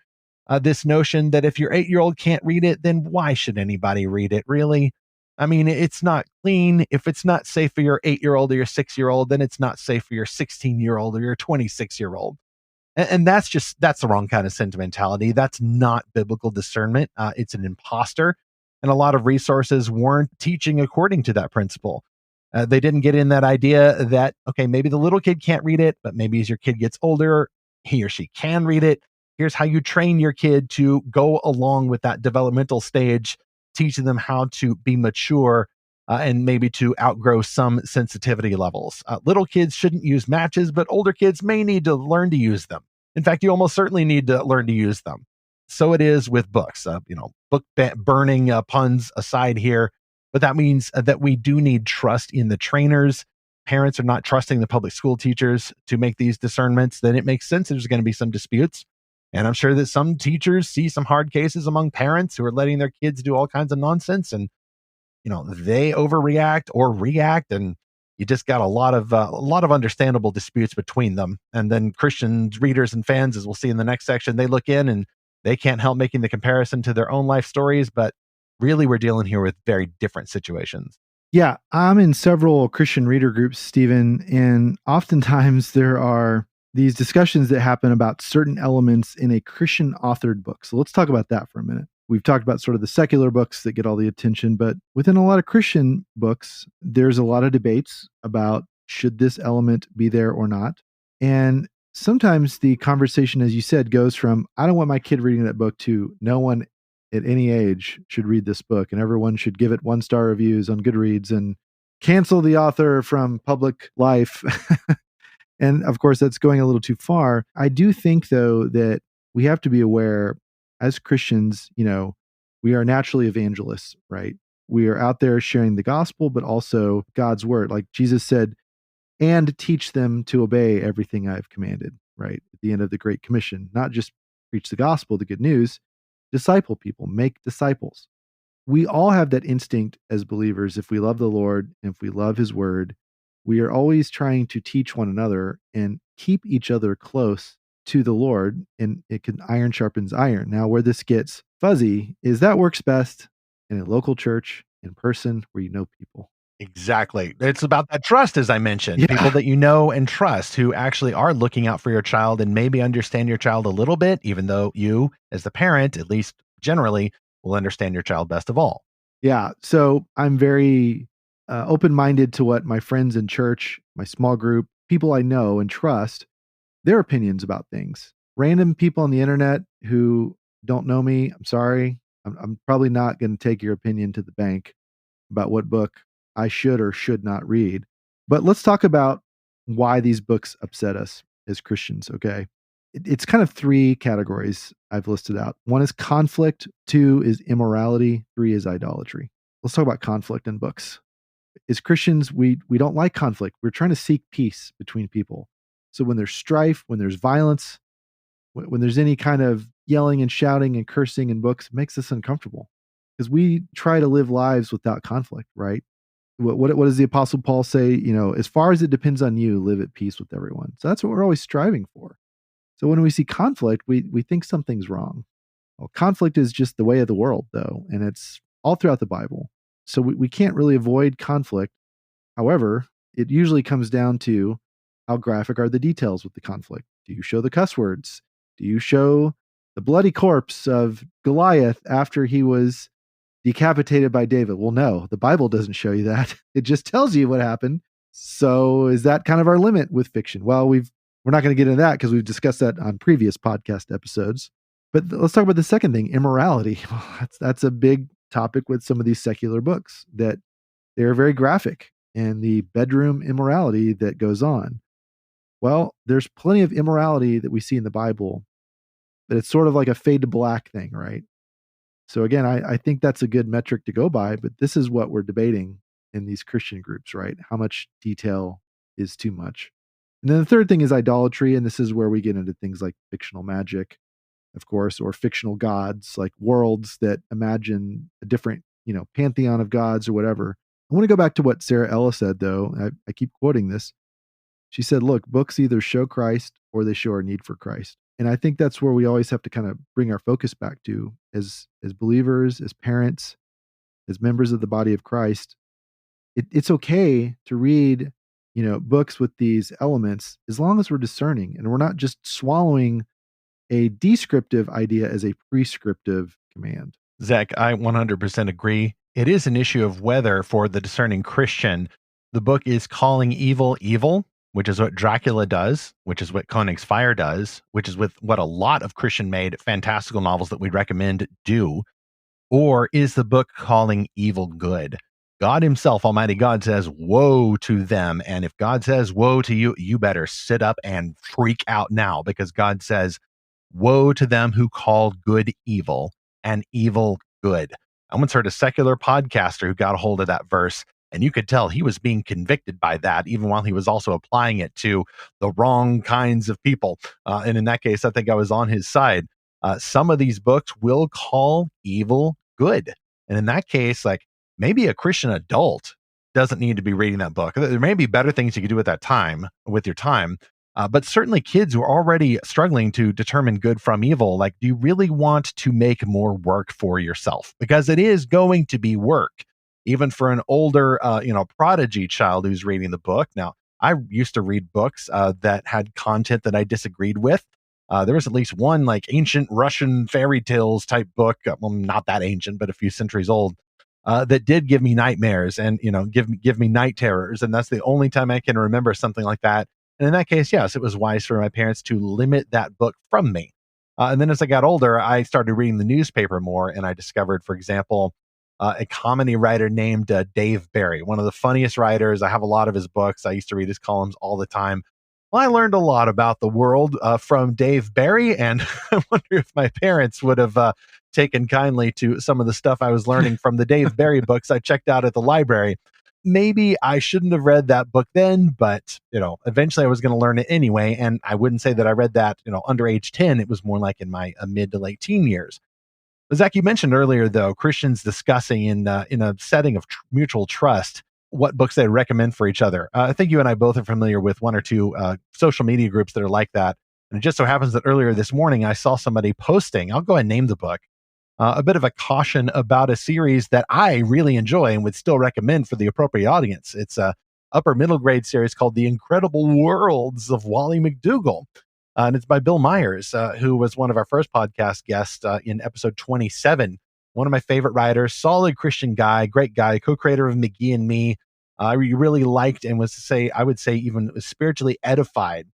S1: this notion that if your 8-year-old can't read it, then why should anybody read it, really? I mean, it's not clean. If it's not safe for your 8-year-old or your 6-year-old, then it's not safe for your 16-year-old or your 26-year-old. And that's the wrong kind of sentimentality. That's not biblical discernment. It's an imposter. And a lot of resources weren't teaching according to that principle. They didn't get in that idea that, okay, maybe the little kid can't read it, but maybe as your kid gets older, he or she can read it. Here's how you train your kid to go along with that developmental stage, teaching them how to be mature and maybe to outgrow some sensitivity levels. Little kids shouldn't use matches, but older kids may need to learn to use them. In fact, you almost certainly need to learn to use them. So it is with books. Burning puns aside here, but that means that we do need trust in the trainers. Parents are not trusting the public school teachers to make these discernments. Then it makes sense there's going to be some disputes. And I'm sure that some teachers see some hard cases among parents who are letting their kids do all kinds of nonsense, and they overreact or react, and you just got a lot of understandable disputes between them. And then Christians, readers, and fans, as we'll see in the next section, they look in and they can't help making the comparison to their own life stories, but really we're dealing here with very different situations.
S2: Yeah, I'm in several Christian reader groups, Stephen, and oftentimes there are these discussions that happen about certain elements in a Christian authored book. So let's talk about that for a minute. We've talked about sort of the secular books that get all the attention, but within a lot of Christian books, there's a lot of debates about should this element be there or not. And sometimes the conversation, as you said, goes from, I don't want my kid reading that book, to no one at any age should read this book, and everyone should give it 1-star reviews on Goodreads and cancel the author from public life. And of course, that's going a little too far. I do think, though, that we have to be aware as Christians, we are naturally evangelists, right? We are out there sharing the gospel, but also God's word. Like Jesus said, and teach them to obey everything I've commanded, right? At the end of the Great Commission, not just preach the gospel, the good news, disciple people, make disciples. We all have that instinct as believers. If we love the Lord and if we love his word, we are always trying to teach one another and keep each other close to the Lord, and it can iron sharpens iron. Now, where this gets fuzzy is that works best in a local church, in person, where you know people.
S1: Exactly. It's about that trust, as I mentioned,
S2: Yeah.
S1: people that you know and trust who actually are looking out for your child and maybe understand your child a little bit, even though you, as the parent, at least generally, will understand your child best of all.
S2: Yeah. So I'm very open-minded to what my friends in church, my small group, people I know and trust, their opinions about things. Random people on the internet who don't know me, I'm sorry. I'm probably not going to take your opinion to the bank about what book I should or should not read. But let's talk about why these books upset us as Christians, okay? It's kind of 3 categories I've listed out. 1 is conflict, 2 is immorality, 3 is idolatry. Let's talk about conflict in books. As Christians, we don't like conflict. We're trying to seek peace between people. So when there's strife, when there's violence, when there's any kind of yelling and shouting and cursing in books, it makes us uncomfortable because we try to live lives without conflict, right? What does the Apostle Paul say? As far as it depends on you, live at peace with everyone. So that's what we're always striving for. So when we see conflict, we think something's wrong. Well, conflict is just the way of the world, though, and it's all throughout the Bible. So we can't really avoid conflict. However, it usually comes down to how graphic are the details with the conflict. Do you show the cuss words? Do you show the bloody corpse of Goliath after he was decapitated by David? Well, no, the Bible doesn't show you that. It just tells you what happened. So is that kind of our limit with fiction? Well, we're not going to get into that because we've discussed that on previous podcast episodes. But let's talk about the second thing, immorality. That's a big topic with some of these secular books, that they're very graphic, and the bedroom immorality that goes on. Well, there's plenty of immorality that we see in the Bible, but it's sort of like a fade to black thing, right? So again, I think that's a good metric to go by, but this is what we're debating in these Christian groups, right? How much detail is too much? And then the third thing is idolatry, and this is where we get into things like fictional magic, of course, or fictional gods, like worlds that imagine a different, pantheon of gods or whatever. I want to go back to what Sarah Ellis said, though. I keep quoting this. She said, look, books either show Christ or they show our need for Christ. And I think that's where we always have to kind of bring our focus back to as believers, as parents, as members of the body of Christ. It's okay to read, books with these elements as long as we're discerning and we're not just swallowing a descriptive idea as a prescriptive command.
S1: Zach, I 100% agree. It is an issue of whether, for the discerning Christian, The book is Calling Evil Evil, which is what Dracula does, which is what Koenig's Fire does, which is with what a lot of Christian-made fantastical novels that we'd recommend do. Or is the book Calling Evil Good? God himself, Almighty God, says, woe to them. And if God says, woe to you, you better sit up and freak out now, because God says, woe to them who call good evil and evil good. I once heard a secular podcaster who got a hold of that verse, and you could tell he was being convicted by that, even while he was also applying it to the wrong kinds of people. And in that case, I think I was on his side. Some of these books will call evil good. And in that case, like, maybe a Christian adult doesn't need to be reading that book. There may be better things you could do with that time, with your time. But certainly kids who are already struggling to determine good from evil, like, do you really want to make more work for yourself? Because it is going to be work, even for an older, prodigy child who's reading the book. Now, I used to read books that had content that I disagreed with. There was at least one like ancient Russian fairy tales type book, well, not that ancient, but a few centuries old, that did give me nightmares and, give me night terrors. And that's the only time I can remember something like that. And in that case, yes, it was wise for my parents to limit that book from me. And then as I got older, I started reading the newspaper more, and I discovered, for example, a comedy writer named Dave Barry, one of the funniest writers. I have a lot of his books. I used to read his columns all the time. Well, I learned a lot about the world from Dave Barry, and I wonder if my parents would have taken kindly to some of the stuff I was learning from the Dave Barry books I checked out at the library. Maybe I shouldn't have read that book then, but eventually I was going to learn it anyway. And I wouldn't say that I read that, under age 10. It was more like in my mid to late teen years. But Zach, you mentioned earlier, though, Christians discussing in a setting of mutual trust what books they recommend for each other. I think you and I both are familiar with one or two social media groups that are like that. And it just so happens that earlier this morning, I saw somebody posting, I'll go ahead and name the book, a bit of a caution about a series that I really enjoy and would still recommend for the appropriate audience. It's a upper middle grade series called The Incredible Worlds of Wally McDougall. And it's by Bill Myers, who was one of our first podcast guests in episode 27. One of my favorite writers, solid Christian guy, great guy, co-creator of McGee and Me. I really liked and I would say even spiritually edified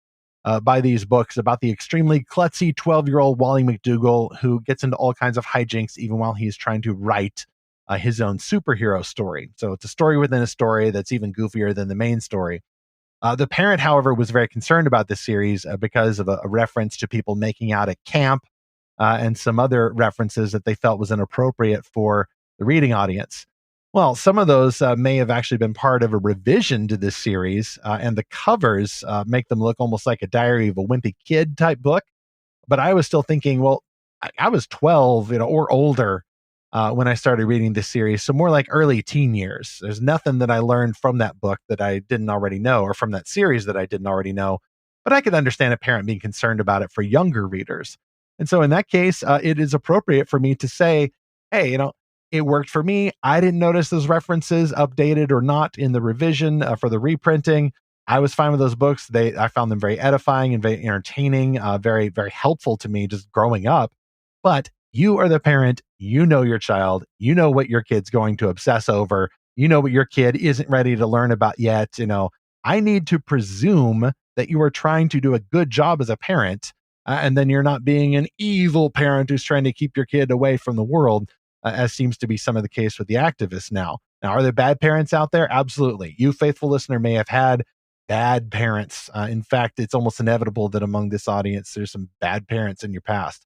S1: by these books about the extremely klutzy 12-year-old Wally McDougall who gets into all kinds of hijinks even while he's trying to write his own superhero story. So it's a story within a story that's even goofier than the main story. The parent, however, was very concerned about this series because of a reference to people making out at camp and some other references that they felt was inappropriate for the reading audience. Well, some of those may have actually been part of a revision to this series, and the covers make them look almost like a Diary of a Wimpy Kid type book. But I was still thinking, well, I was 12, or older when I started reading this series, so more like early teen years. There's nothing that I learned from that book that I didn't already know, or from that series that I didn't already know. But I could understand a parent being concerned about it for younger readers. And so in that case, it is appropriate for me to say, hey, it worked for me. I didn't notice those references updated or not in the revision for the reprinting. I was fine with those books. I found them very edifying and very entertaining, very, very helpful to me just growing up. But you are the parent. You know your child. You know what your kid's going to obsess over. You know what your kid isn't ready to learn about yet. I need to presume that you are trying to do a good job as a parent, and then you're not being an evil parent who's trying to keep your kid away from the world. As seems to be some of the case with the activists now. Now, are there bad parents out there? Absolutely. You, faithful listener, may have had bad parents. In fact, it's almost inevitable that among this audience, there's some bad parents in your past.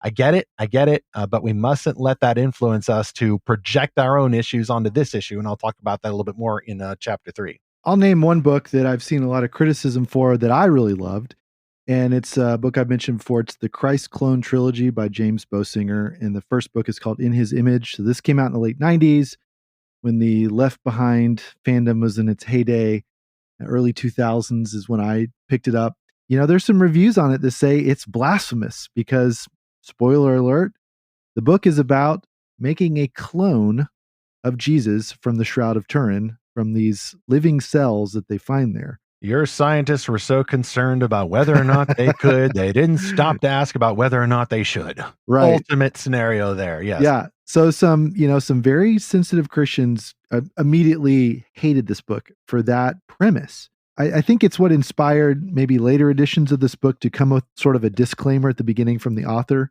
S1: I get it, but we mustn't let that influence us to project our own issues onto this issue, and I'll talk about that a little bit more in chapter 3.
S2: I'll name one book that I've seen a lot of criticism for that I really loved. And it's a book I've mentioned before. It's the Christ Clone Trilogy by James Bosinger. And the first book is called In His Image. So this came out in the late 90s when the Left Behind fandom was in its heyday. Early 2000s is when I picked it up. There's some reviews on it that say it's blasphemous because, spoiler alert, the book is about making a clone of Jesus from the Shroud of Turin from these living cells that they find there.
S1: Your scientists were so concerned about whether or not they could, they didn't stop to ask about whether or not they should.
S2: Right.
S1: Ultimate scenario there, yes.
S2: Yeah. So some very sensitive Christians immediately hated this book for that premise. I think it's what inspired maybe later editions of this book to come with sort of a disclaimer at the beginning from the author.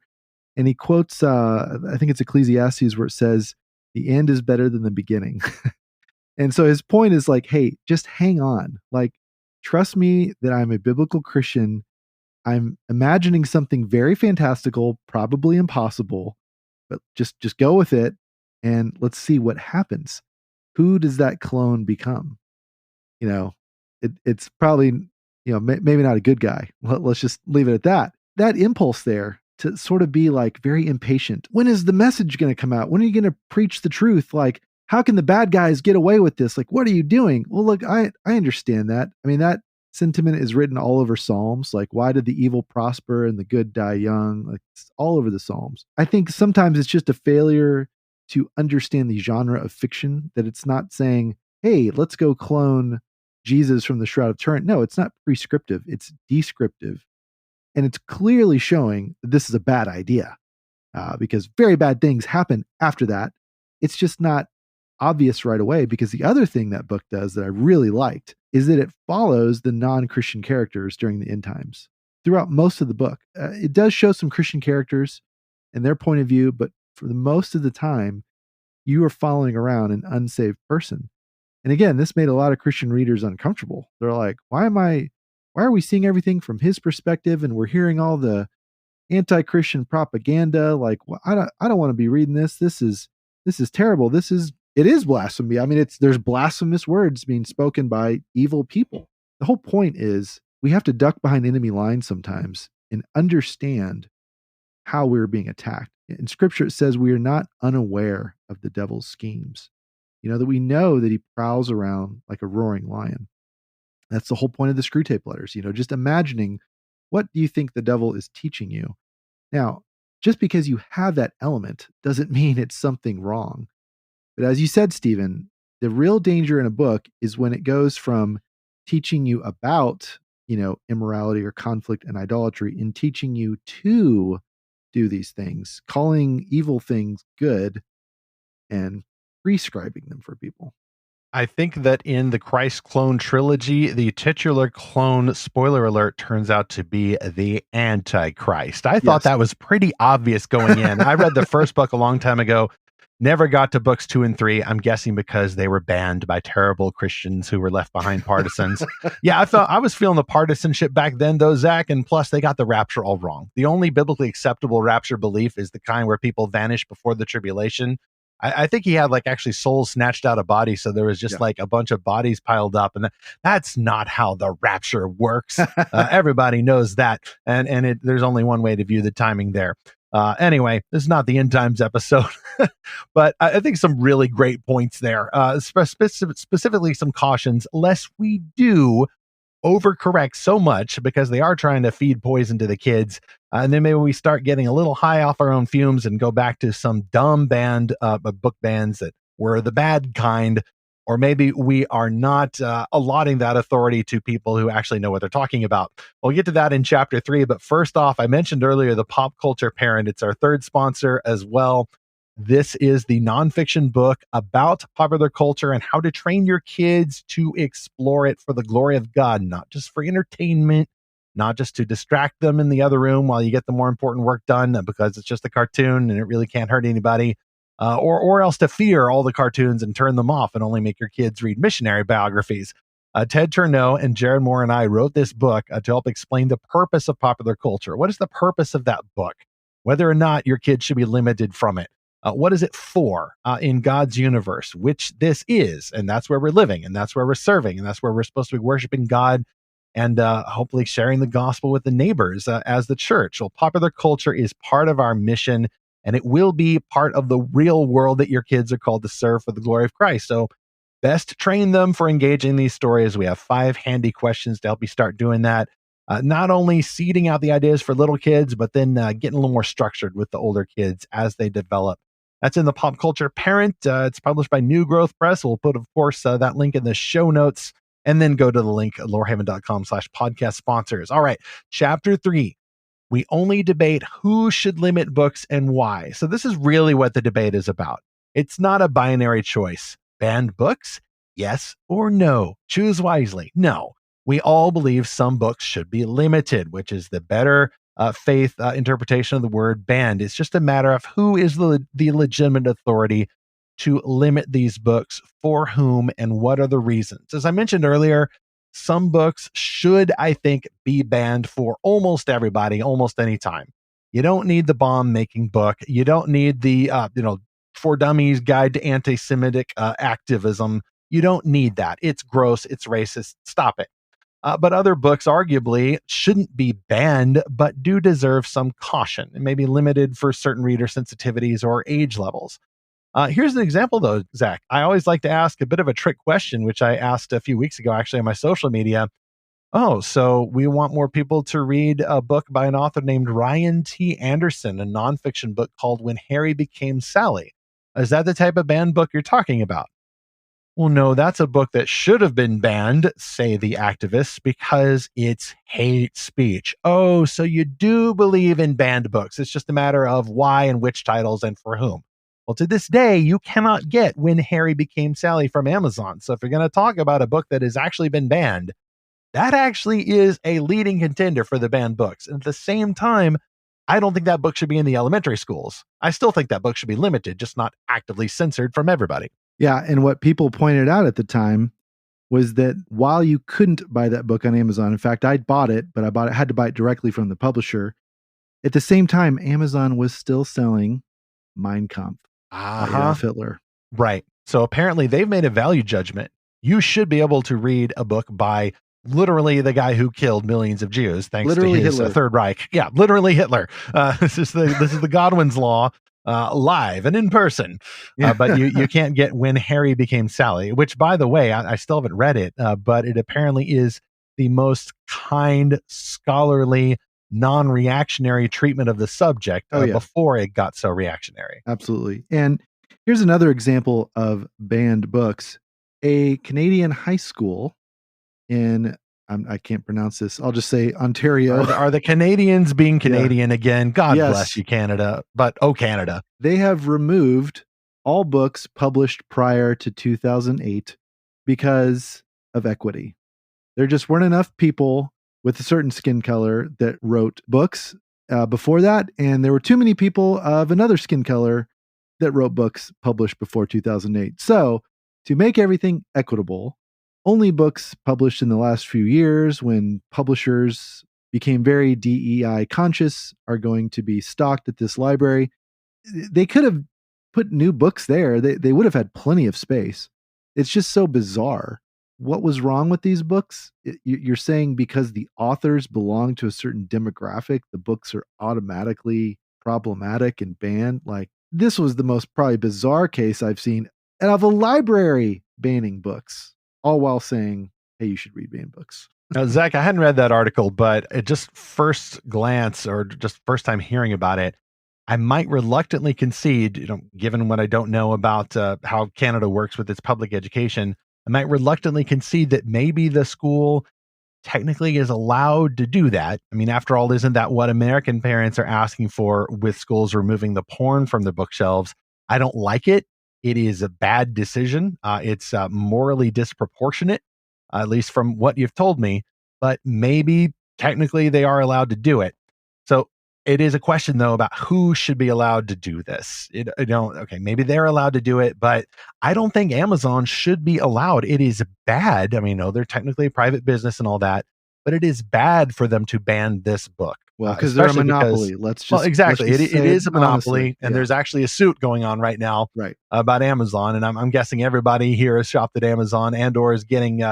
S2: And he quotes, I think it's Ecclesiastes, where it says, "The end is better than the beginning." And so his point is like, hey, just hang on. Like, trust me that I'm a biblical Christian. I'm imagining something very fantastical, probably impossible, but just go with it and let's see what happens. Who does that clone become? You know, it's probably, maybe not a good guy. Let's just leave it at that. That impulse there to sort of be like very impatient. When is the message going to come out? When are you going to preach the truth? Like, how can the bad guys get away with this? Like, what are you doing? Well, look, I understand that. I mean, that sentiment is written all over Psalms. Like, why did the evil prosper and the good die young? Like, it's all over the Psalms. I think sometimes it's just a failure to understand the genre of fiction, that it's not saying, hey, let's go clone Jesus from the Shroud of Turin. No, it's not prescriptive, it's descriptive. And it's clearly showing that this is a bad idea, because very bad things happen after that. It's just not obvious right away, because the other thing that book does that I really liked is that it follows the non-Christian characters during the end times. Throughout most of the book, it does show some Christian characters and their point of view, but for the most of the time, you are following around an unsaved person. And again, this made a lot of Christian readers uncomfortable. They're like, why are we seeing everything from his perspective and we're hearing all the anti-Christian propaganda? Like, well, I don't want to be reading this. This is terrible. It is blasphemy. I mean, there's blasphemous words being spoken by evil people. The whole point is we have to duck behind enemy lines sometimes and understand how we're being attacked. In scripture, it says we are not unaware of the devil's schemes. That we know that he prowls around like a roaring lion. That's the whole point of the Screw Tape letters. Just imagining, what do you think the devil is teaching you? Now, just because you have that element doesn't mean it's something wrong. But as you said, Stephen, the real danger in a book is when it goes from teaching you about, immorality or conflict and idolatry, in teaching you to do these things, calling evil things good and prescribing them for people.
S1: I think that in the Christ clone trilogy, the titular clone, spoiler alert, turns out to be the Antichrist. I thought that was pretty obvious going in. I read the first book a long time ago, never got to books 2 and 3. I'm guessing because they were banned by terrible Christians who were left behind partisans. Yeah, I was feeling the partisanship back then, though, Zach, and plus they got the rapture all wrong. The only biblically acceptable rapture belief is the kind where people vanish before the tribulation. I think he had like actually souls snatched out of bodies, so there was just like a bunch of bodies piled up, and that's not how the rapture works. Everybody knows that, and there's only one way to view the timing there. Anyway, this is not the end times episode, but I think some really great points there. Specifically, some cautions lest we do overcorrect so much, because they are trying to feed poison to the kids. And then maybe we start getting a little high off our own fumes and go back to some dumb book bans that were the bad kind. Or maybe we are not allotting that authority to people who actually know what they're talking about. We'll get to that in chapter 3. But first off, I mentioned earlier the Pop Culture Parent. It's our third sponsor as well. This is the nonfiction book about popular culture and how to train your kids to explore it for the glory of God, not just for entertainment, not just to distract them in the other room while you get the more important work done because it's just a cartoon and it really can't hurt anybody, or else to fear all the cartoons and turn them off and only make your kids read missionary biographies. Ted Turneau and J.R.R. and I wrote this book to help explain the purpose of popular culture. What is the purpose of that book? Whether or not your kids should be limited from it. What is it for in God's universe, which this is, and that's where we're living, and that's where we're serving, and that's where we're supposed to be worshiping God and hopefully sharing the gospel with the neighbors as the church. Well, popular culture is part of our mission, and it will be part of the real world that your kids are called to serve for the glory of Christ. So best train them for engaging these stories. We have 5 handy questions to help you start doing that. Not only seeding out the ideas for little kids, but then getting a little more structured with the older kids as they develop. That's in the Pop Culture Parent. It's published by New Growth Press. We'll put, of course, that link in the show notes, and then go to the link at lorehaven.com/podcast sponsors. All right, chapter 3. We only debate who should limit books and why. So this is really what the debate is about. It's not a binary choice. banned books? Yes or no? Choose wisely. No. We all believe some books should be limited, which is the better faith interpretation of the word banned. It's just a matter of who is the legitimate authority to limit these books, for whom, and what are the reasons. As I mentioned earlier, some books should, I think, be banned for almost everybody, almost any time. You don't need the bomb making book. You don't need the, For Dummies Guide to Anti-Semitic Activism. You don't need that. It's gross. It's racist. Stop it. But other books arguably shouldn't be banned, but do deserve some caution and maybe limited for certain reader sensitivities or age levels. Here's an example, though, Zach. I always like to ask a bit of a trick question, which I asked a few weeks ago, actually, on my social media. Oh, so we want more people to read a book by an author named Ryan T. Anderson, a nonfiction book called When Harry Became Sally. Is that the type of banned book you're talking about? Well, no, that's a book that should have been banned, say the activists, because it's hate speech. Oh, so you do believe in banned books. It's just a matter of why and which titles and for whom. Well, to this day, you cannot get When Harry Became Sally from Amazon. So if you're going to talk about a book that has actually been banned, that actually is a leading contender for the banned books. And at the same time, I don't think that book should be in the elementary schools. I still think that book should be limited, just not actively censored from everybody.
S2: Yeah, and what people pointed out at the time was that while you couldn't buy that book on Amazon, in fact, I bought it, but had to buy it directly from the publisher. At the same time, Amazon was still selling Mein Kampf by Adolf Hitler.
S1: Right. So apparently they've made a value judgment. You should be able to read a book by literally the guy who killed millions of Jews, thanks to his Third Reich. Yeah, literally Hitler. This is the Godwin's Law. Live and in person, but you can't get When Harry Became Sally, which, by the way, I still haven't read it, but it apparently is the most kind, scholarly, non-reactionary treatment of the subject before it got so reactionary.
S2: Absolutely. And here's another example of banned books. A Canadian high school in I can't pronounce this. I'll just say Ontario.
S1: Are the Canadians being Canadian again? God bless you, Canada. But Canada.
S2: They have removed all books published prior to 2008 because of equity. There just weren't enough people with a certain skin color that wrote books before that. And there were too many people of another skin color that wrote books published before 2008. So to make everything equitable, only books published in the last few years, when publishers became very DEI conscious, are going to be stocked at this library. They could have put new books there. They would have had plenty of space. It's just so bizarre. What was wrong with these books? You're saying because the authors belong to a certain demographic, the books are automatically problematic and banned? Like, this was the most probably bizarre case I've seen of a library banning books, all while saying, hey, you should read banned books.
S1: Now, Zach, I hadn't read that article, but at just first glance or just first time hearing about it, I might reluctantly concede, given what I don't know about how Canada works with its public education, I might reluctantly concede that maybe the school technically is allowed to do that. I mean, after all, isn't that what American parents are asking for with schools removing the porn from the bookshelves? I don't like it. It is a bad decision. It's morally disproportionate, at least from what you've told me, but maybe technically they are allowed to do it. So it is a question, though, about who should be allowed to do this. Maybe they're allowed to do it, but I don't think Amazon should be allowed. It is bad. I mean, they're technically a private business and all that, but it is bad for them to ban this book.
S2: Well, because they're a monopoly.
S1: Exactly. It is a monopoly,
S2: honestly.
S1: and there's actually a suit going on right now about Amazon. And I'm guessing everybody here has shopped at Amazon and/or is getting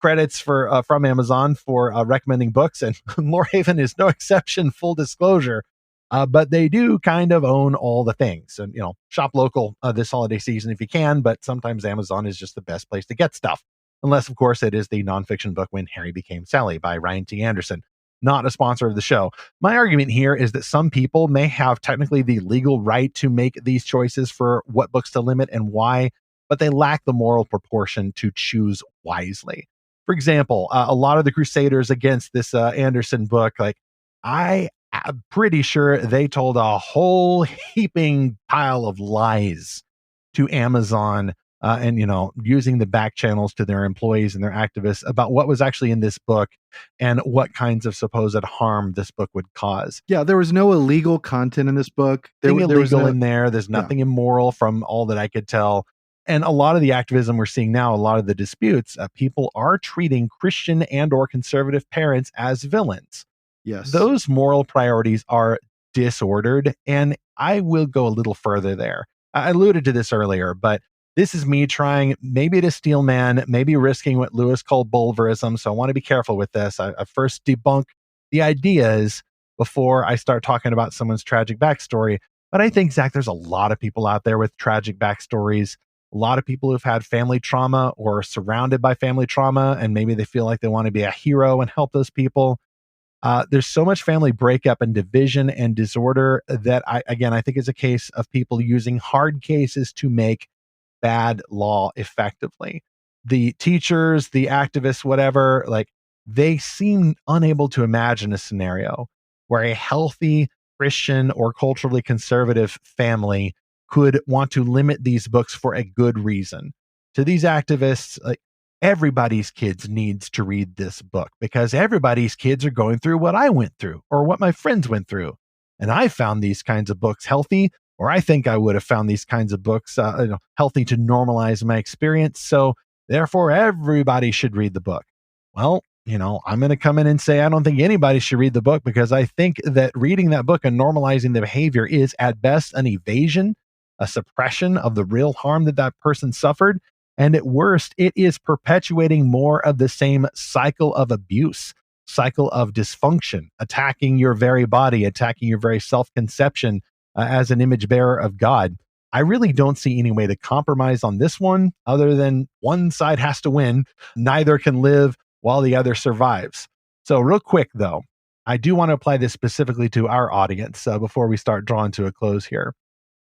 S1: credits from Amazon for recommending books, and Lorehaven is no exception. Full disclosure, but they do kind of own all the things. And shop local this holiday season if you can. But sometimes Amazon is just the best place to get stuff, unless of course it is the nonfiction book When Harry Became Sally by Ryan T. Anderson. Not a sponsor of the show. My argument here is that some people may have technically the legal right to make these choices for what books to limit and why, but they lack the moral proportion to choose wisely. For example, a lot of the crusaders against this Anderson book, I am pretty sure they told a whole heaping pile of lies to Amazon and using the back channels to their employees and their activists about what was actually in this book and what kinds of supposed harm this book would cause.
S2: Yeah, there was no illegal content in this book. There was
S1: Illegal
S2: no,
S1: in there. There's nothing immoral from all that I could tell. And a lot of the activism we're seeing now, a lot of the disputes, people are treating Christian and or conservative parents as villains.
S2: yes,
S1: Those moral priorities are disordered, and I will go a little further there. I alluded to this earlier, but this is me trying maybe to steel man, maybe risking what Lewis called bulverism. So I want to be careful with this. I first debunk the ideas before I start talking about someone's tragic backstory. But I think, Zach, there's a lot of people out there with tragic backstories, a lot of people who've had family trauma or are surrounded by family trauma, and maybe they feel like they want to be a hero and help those people. There's so much family breakup and division and disorder that I think it's a case of people using hard cases to make bad law effectively. The teachers, the activists, whatever, like they seem unable to imagine a scenario where a healthy Christian or culturally conservative family could want to limit these books for a good reason. To these activists, like everybody's kids needs to read this book because everybody's kids are going through what I went through or what my friends went through. And I found these kinds of books healthy, or I think I would have found these kinds of books healthy to normalize my experience. So therefore, everybody should read the book. Well, I'm going to come in and say I don't think anybody should read the book because I think that reading that book and normalizing the behavior is at best an evasion, a suppression of the real harm that that person suffered. And at worst, it is perpetuating more of the same cycle of abuse, cycle of dysfunction, attacking your very body, attacking your very self-conception as an image bearer of God. I really don't see any way to compromise on this one other than one side has to win. Neither can live while the other survives. So real quick, though, I do want to apply this specifically to our audience before we start drawing to a close here.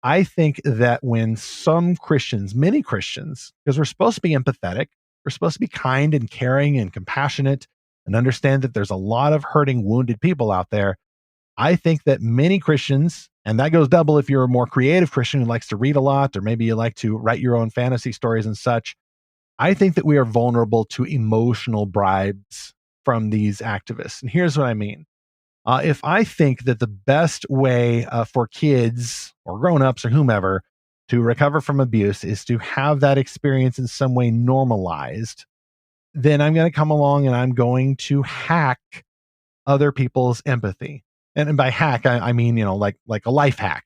S1: I think that when some Christians, many Christians, because we're supposed to be empathetic, we're supposed to be kind and caring and compassionate and understand that there's a lot of hurting, wounded people out there. I think that many Christians, and that goes double if you're a more creative Christian who likes to read a lot, or maybe you like to write your own fantasy stories and such. I think that we are vulnerable to emotional bribes from these activists. And here's what I mean. If I think that the best way for kids or grown-ups or whomever to recover from abuse is to have that experience in some way normalized, then I'm going to come along and I'm going to hack other people's empathy. And by hack, I mean, like a life hack.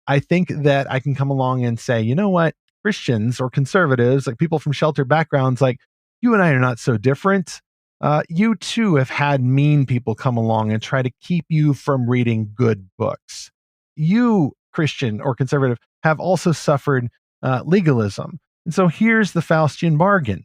S1: I think that I can come along and say, you know what, Christians or conservatives, like people from sheltered backgrounds, like you and I are not so different. You too have had mean people come along and try to keep you from reading good books. You, Christian or conservative, have also suffered legalism. And so here's the Faustian bargain.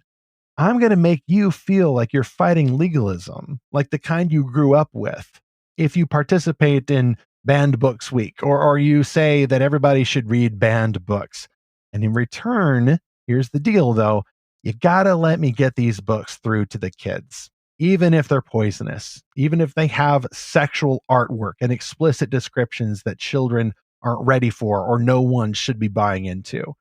S1: I'm going to make you feel like you're fighting legalism, like the kind you grew up with. If you participate in banned books week, or you say that everybody should read banned books. And in return, here's the deal though, you gotta let me get these books through to the kids, even if they're poisonous, even if they have sexual artwork and explicit descriptions that children aren't ready for or no one should be buying into.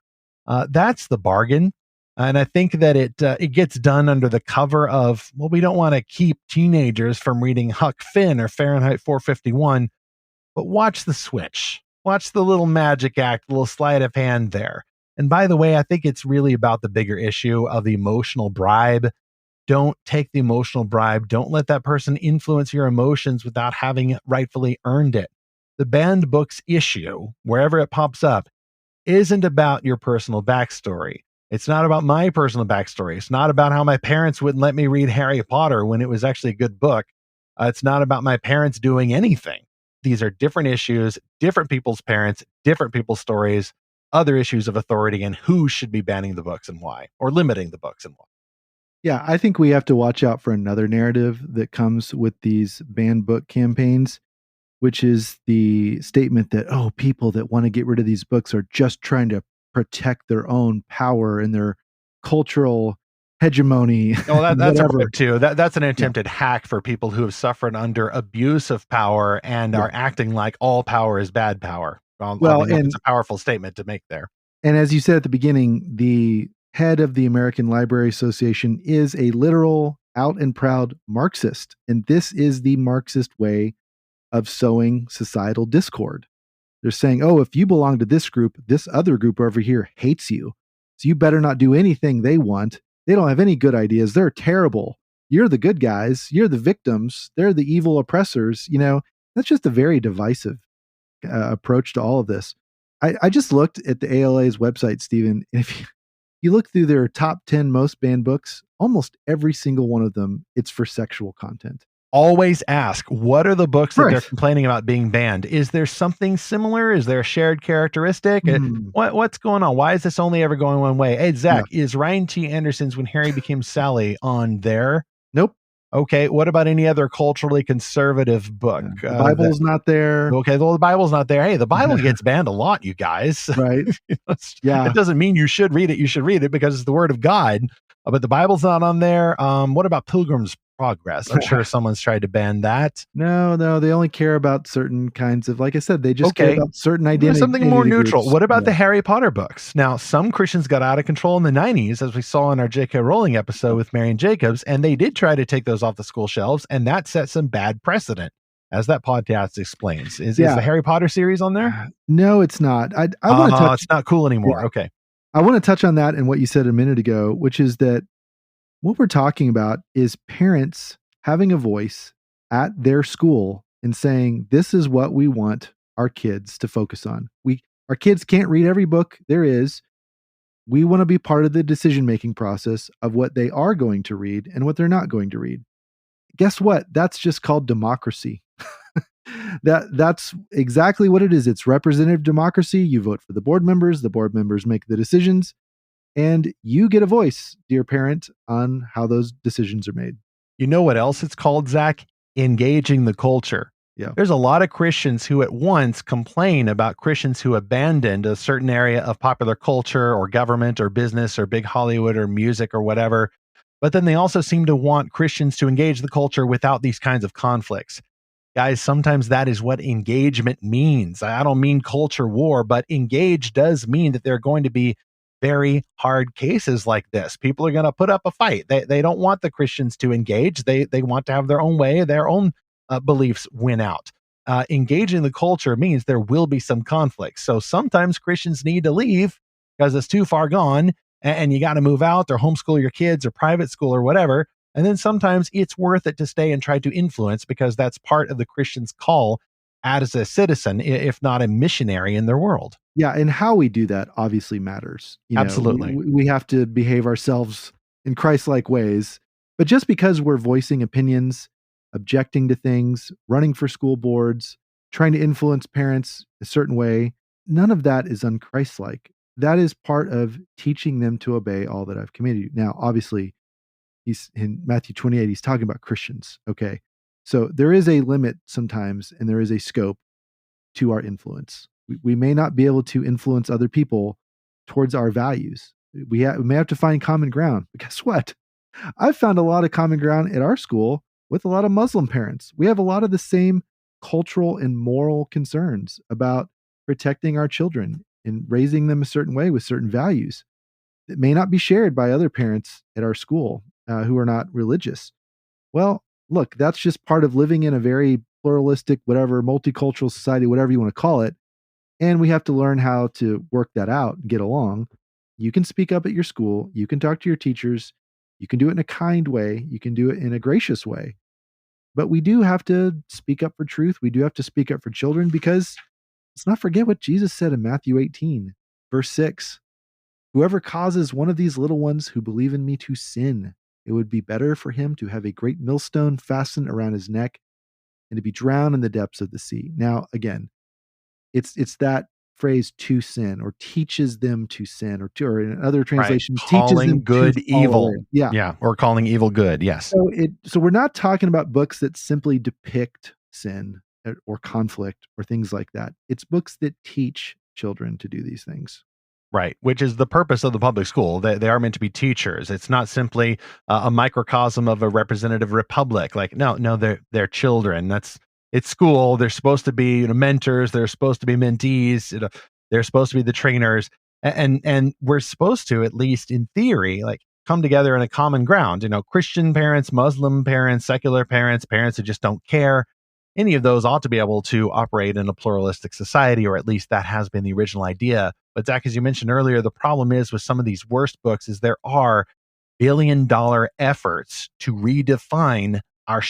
S1: That's the bargain. And I think that it gets done under the cover of, well, we don't want to keep teenagers from reading Huck Finn or Fahrenheit 451, but watch the switch. Watch the little magic act, little sleight of hand there. And by the way, I think it's really about the bigger issue of the emotional bribe. Don't take the emotional bribe. Don't let that person influence your emotions without having rightfully earned it. The banned books issue, wherever it pops up, isn't about your personal backstory. It's not about my personal backstory. It's not about how my parents wouldn't let me read Harry Potter when it was actually a good book. It's not about my parents doing anything. These are different issues, different people's parents, different people's stories, other issues of authority, and who should be banning the books and why, or limiting the books and why.
S2: Yeah, I think we have to watch out for another narrative that comes with these banned book campaigns, which is the statement that, oh, people that want to get rid of these books are just trying to protect their own power and their cultural hegemony.
S1: Oh, that's a part too. That's an attempted hack for people who have suffered under abuse of power and are acting like all power is bad power. Well, and it's a powerful statement to make there.
S2: And as you said at the beginning, the head of the American Library Association is a literal, out and proud Marxist. And this is the Marxist way of sowing societal discord. They're saying, oh, if you belong to this group, this other group over here hates you. So you better not do anything they want. They don't have any good ideas. They're terrible. You're the good guys. You're the victims. They're the evil oppressors. That's just a very divisive approach to all of this. I just looked at the ALA's website, Stephen, and if you look through their top 10 most banned books, almost every single one of them, it's for sexual content.
S1: Always ask, what are the books that
S2: Right.
S1: they're complaining about being banned? Is there something similar? Is there a shared characteristic? What's going on? Why is this only ever going one way? Hey, Zach, is Ryan T. Anderson's When Harry Became Sally on there?
S2: Nope.
S1: Okay, what about any other culturally conservative book?
S2: The Bible's not there.
S1: Okay, well, the Bible's not there. Hey, the Bible gets banned a lot, you guys.
S2: Right. Yeah.
S1: It doesn't mean you should read it. You should read it because it's the Word of God. But the Bible's not on there. What about Pilgrim's Progress? I'm sure someone's tried to ban that.
S2: No, they only care about certain kinds of, like I said, they just care about certain identities.
S1: Something more neutral. What about the Harry Potter books? Now, some Christians got out of control in the 90s, as we saw in our J.K. Rowling episode with Marion Jacobs, and they did try to take those off the school shelves, and that set some bad precedent, as that podcast explains. Is the Harry Potter series on there?
S2: No, it's not. I want to touch.
S1: It's not cool anymore.
S2: Yeah.
S1: Okay.
S2: I want to touch on that and what you said a minute ago, which is that what we're talking about is parents having a voice at their school and saying, this is what we want our kids to focus on. Our kids can't read every book there is. We want to be part of the decision-making process of what they are going to read and what they're not going to read. Guess what? That's just called democracy. That's exactly what it is. It's representative democracy. You vote for the board members make the decisions, and you get a voice, dear parent, on how those decisions are made.
S1: You know what else it's called, Zach? Engaging the culture.
S2: Yeah.
S1: There's a lot of Christians who at once complain about Christians who abandoned a certain area of popular culture or government or business or big Hollywood or music or whatever. But then they also seem to want Christians to engage the culture without these kinds of conflicts. Guys, sometimes that is what engagement means. I don't mean culture war, but engage does mean that there are going to be very hard cases like this. People are going to put up a fight. They don't want the Christians to engage. They want to have their own way, their own beliefs win out. Engaging the culture means there will be some conflict. So sometimes Christians need to leave because it's too far gone and you got to move out or homeschool your kids or private school or whatever. And then sometimes it's worth it to stay and try to influence because that's part of the Christian's call as a citizen, if not a missionary in their world.
S2: Yeah, and how we do that obviously matters.
S1: Absolutely.
S2: We have to behave ourselves in Christ-like ways. But just because we're voicing opinions, objecting to things, running for school boards, trying to influence parents a certain way, none of that is un-Christ-like. That is part of teaching them to obey all that I've commanded you. Now, obviously, he's in Matthew 28, he's talking about Christians. Okay. So there is a limit sometimes, and there is a scope to our influence. We may not be able to influence other people towards our values. We may have to find common ground. But guess what? I've found a lot of common ground at our school with a lot of Muslim parents. We have a lot of the same cultural and moral concerns about protecting our children and raising them a certain way with certain values that may not be shared by other parents at our school who are not religious. Well, look, that's just part of living in a very pluralistic, whatever, multicultural society, whatever you want to call it. And we have to learn how to work that out and get along. You can speak up at your school. You can talk to your teachers. You can do it in a kind way. You can do it in a gracious way. But we do have to speak up for truth. We do have to speak up for children because let's not forget what Jesus said in Matthew 18, verse 6. Whoever causes one of these little ones who believe in me to sin, it would be better for him to have a great millstone fastened around his neck and to be drowned in the depths of the sea. Now, again, it's that phrase to sin or teaches them to sin or in other translations, teaches them
S1: good
S2: to fall
S1: evil.
S2: away. Yeah.
S1: Or calling evil good. Yes.
S2: So we're not talking about books that simply depict sin or conflict or things like that. It's books that teach children to do these things.
S1: Right, which is the purpose of the public school. They are meant to be teachers. It's not simply a microcosm of a representative republic. Like, no, they're children. It's school. They're supposed to be mentors. They're supposed to be mentees. They're supposed to be the trainers. And we're supposed to, at least in theory, like come together in a common ground. Christian parents, Muslim parents, secular parents, parents who just don't care. Any of those ought to be able to operate in a pluralistic society, or at least that has been the original idea. But Zach, as you mentioned earlier, the problem is with some of these worst books is there are billion-dollar efforts to redefine our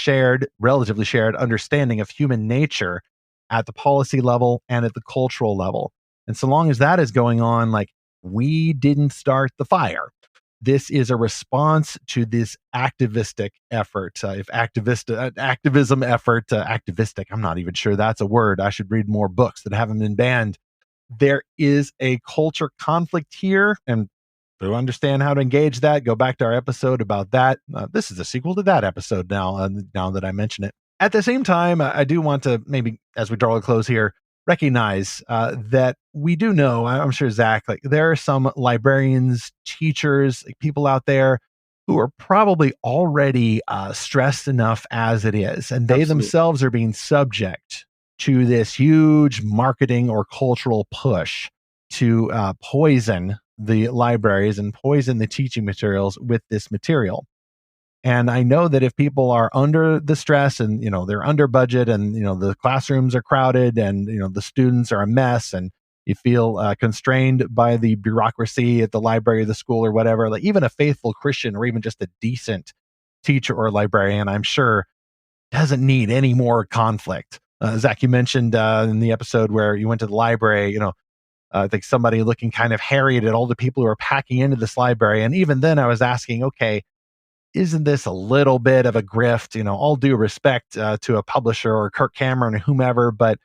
S1: relatively shared understanding of human nature at the policy level and at the cultural level. And so long as that is going on, like, we didn't start the fire. This is a response to this activistic effort. If activism effort, activistic, I'm not even sure that's a word. I should read more books that haven't been banned. There is a culture conflict here, and to understand how to engage that, go back to our episode about that. This is a sequel to that episode now that I mention it. At the same time, I do want to maybe, as we draw a close here, recognize that we do know, I'm sure, Zach, like there are some librarians, teachers, like, people out there who are probably already stressed enough as it is, and they
S2: Absolutely.
S1: themselves are being subject to this huge marketing or cultural push to poison the libraries and poison the teaching materials with this material. And I know that if people are under the stress and, they're under budget and, the classrooms are crowded and, the students are a mess and you feel constrained by the bureaucracy at the library, the school, or whatever, like even a faithful Christian or even just a decent teacher or librarian, I'm sure, doesn't need any more conflict. Zach, you mentioned in the episode where you went to the library, I think somebody looking kind of harried at all the people who are packing into this library. And even then I was asking, okay, isn't this a little bit of a grift? All due respect to a publisher or Kirk Cameron or whomever, but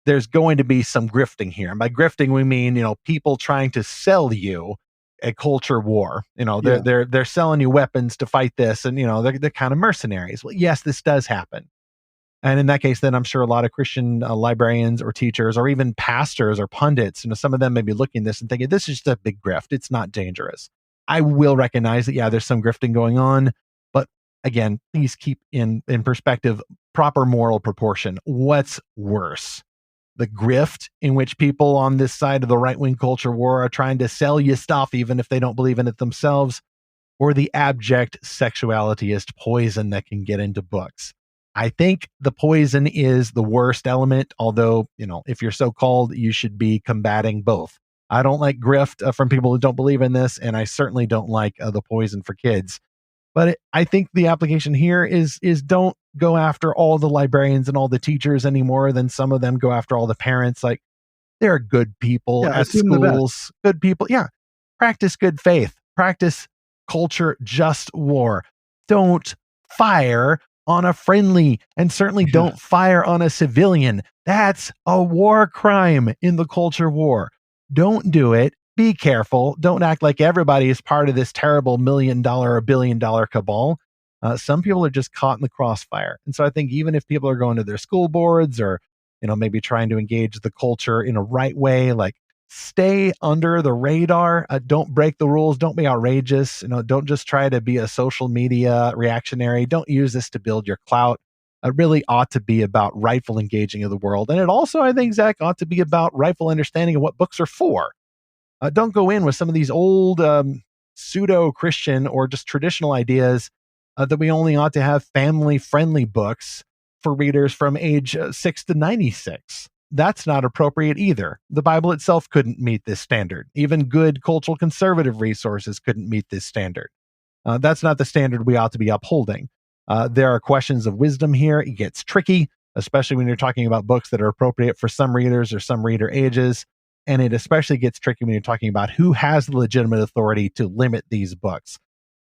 S1: there's going to be some grifting here. And by grifting, we mean, people trying to sell you a culture war. They're selling you weapons to fight this, and they're kind of mercenaries. Well, yes, this does happen. And in that case, then I'm sure a lot of Christian librarians or teachers or even pastors or pundits, some of them may be looking at this and thinking, this is just a big grift. It's not dangerous. I will recognize that, yeah, there's some grifting going on. But again, please keep in perspective proper moral proportion. What's worse? The grift in which people on this side of the right-wing culture war are trying to sell you stuff, even if they don't believe in it themselves, or the abject sexualityist poison that can get into books. I think the poison is the worst element, although, if you're so called, you should be combating both. I don't like grift from people who don't believe in this, and I certainly don't like the poison for kids. But I think the application here is don't go after all the librarians and all the teachers any more than some of them go after all the parents. Like, there are good people at schools, good people. Yeah. Practice good faith, practice culture, just war. Don't fire on a friendly, and certainly don't fire on a civilian. That's a war crime in the culture war. Don't do it. Be careful. Don't act like everybody is part of this terrible $1 million or $1 billion cabal. Some people are just caught in the crossfire. And so I think even if people are going to their school boards or, maybe trying to engage the culture in a right way, like, stay under the radar. Don't break the rules. Don't be outrageous. Don't just try to be a social media reactionary. Don't use this to build your clout. It really ought to be about rightful engaging of the world. And it also, I think, Zach, ought to be about rightful understanding of what books are for. Don't go in with some of these old pseudo-Christian or just traditional ideas that we only ought to have family-friendly books for readers from age 6 to 96. That's not appropriate either. The Bible itself couldn't meet this standard. Even good cultural conservative resources couldn't meet this standard. That's not the standard we ought to be upholding. There are questions of wisdom here. It gets tricky, especially when you're talking about books that are appropriate for some readers or some reader ages. And it especially gets tricky when you're talking about who has the legitimate authority to limit these books.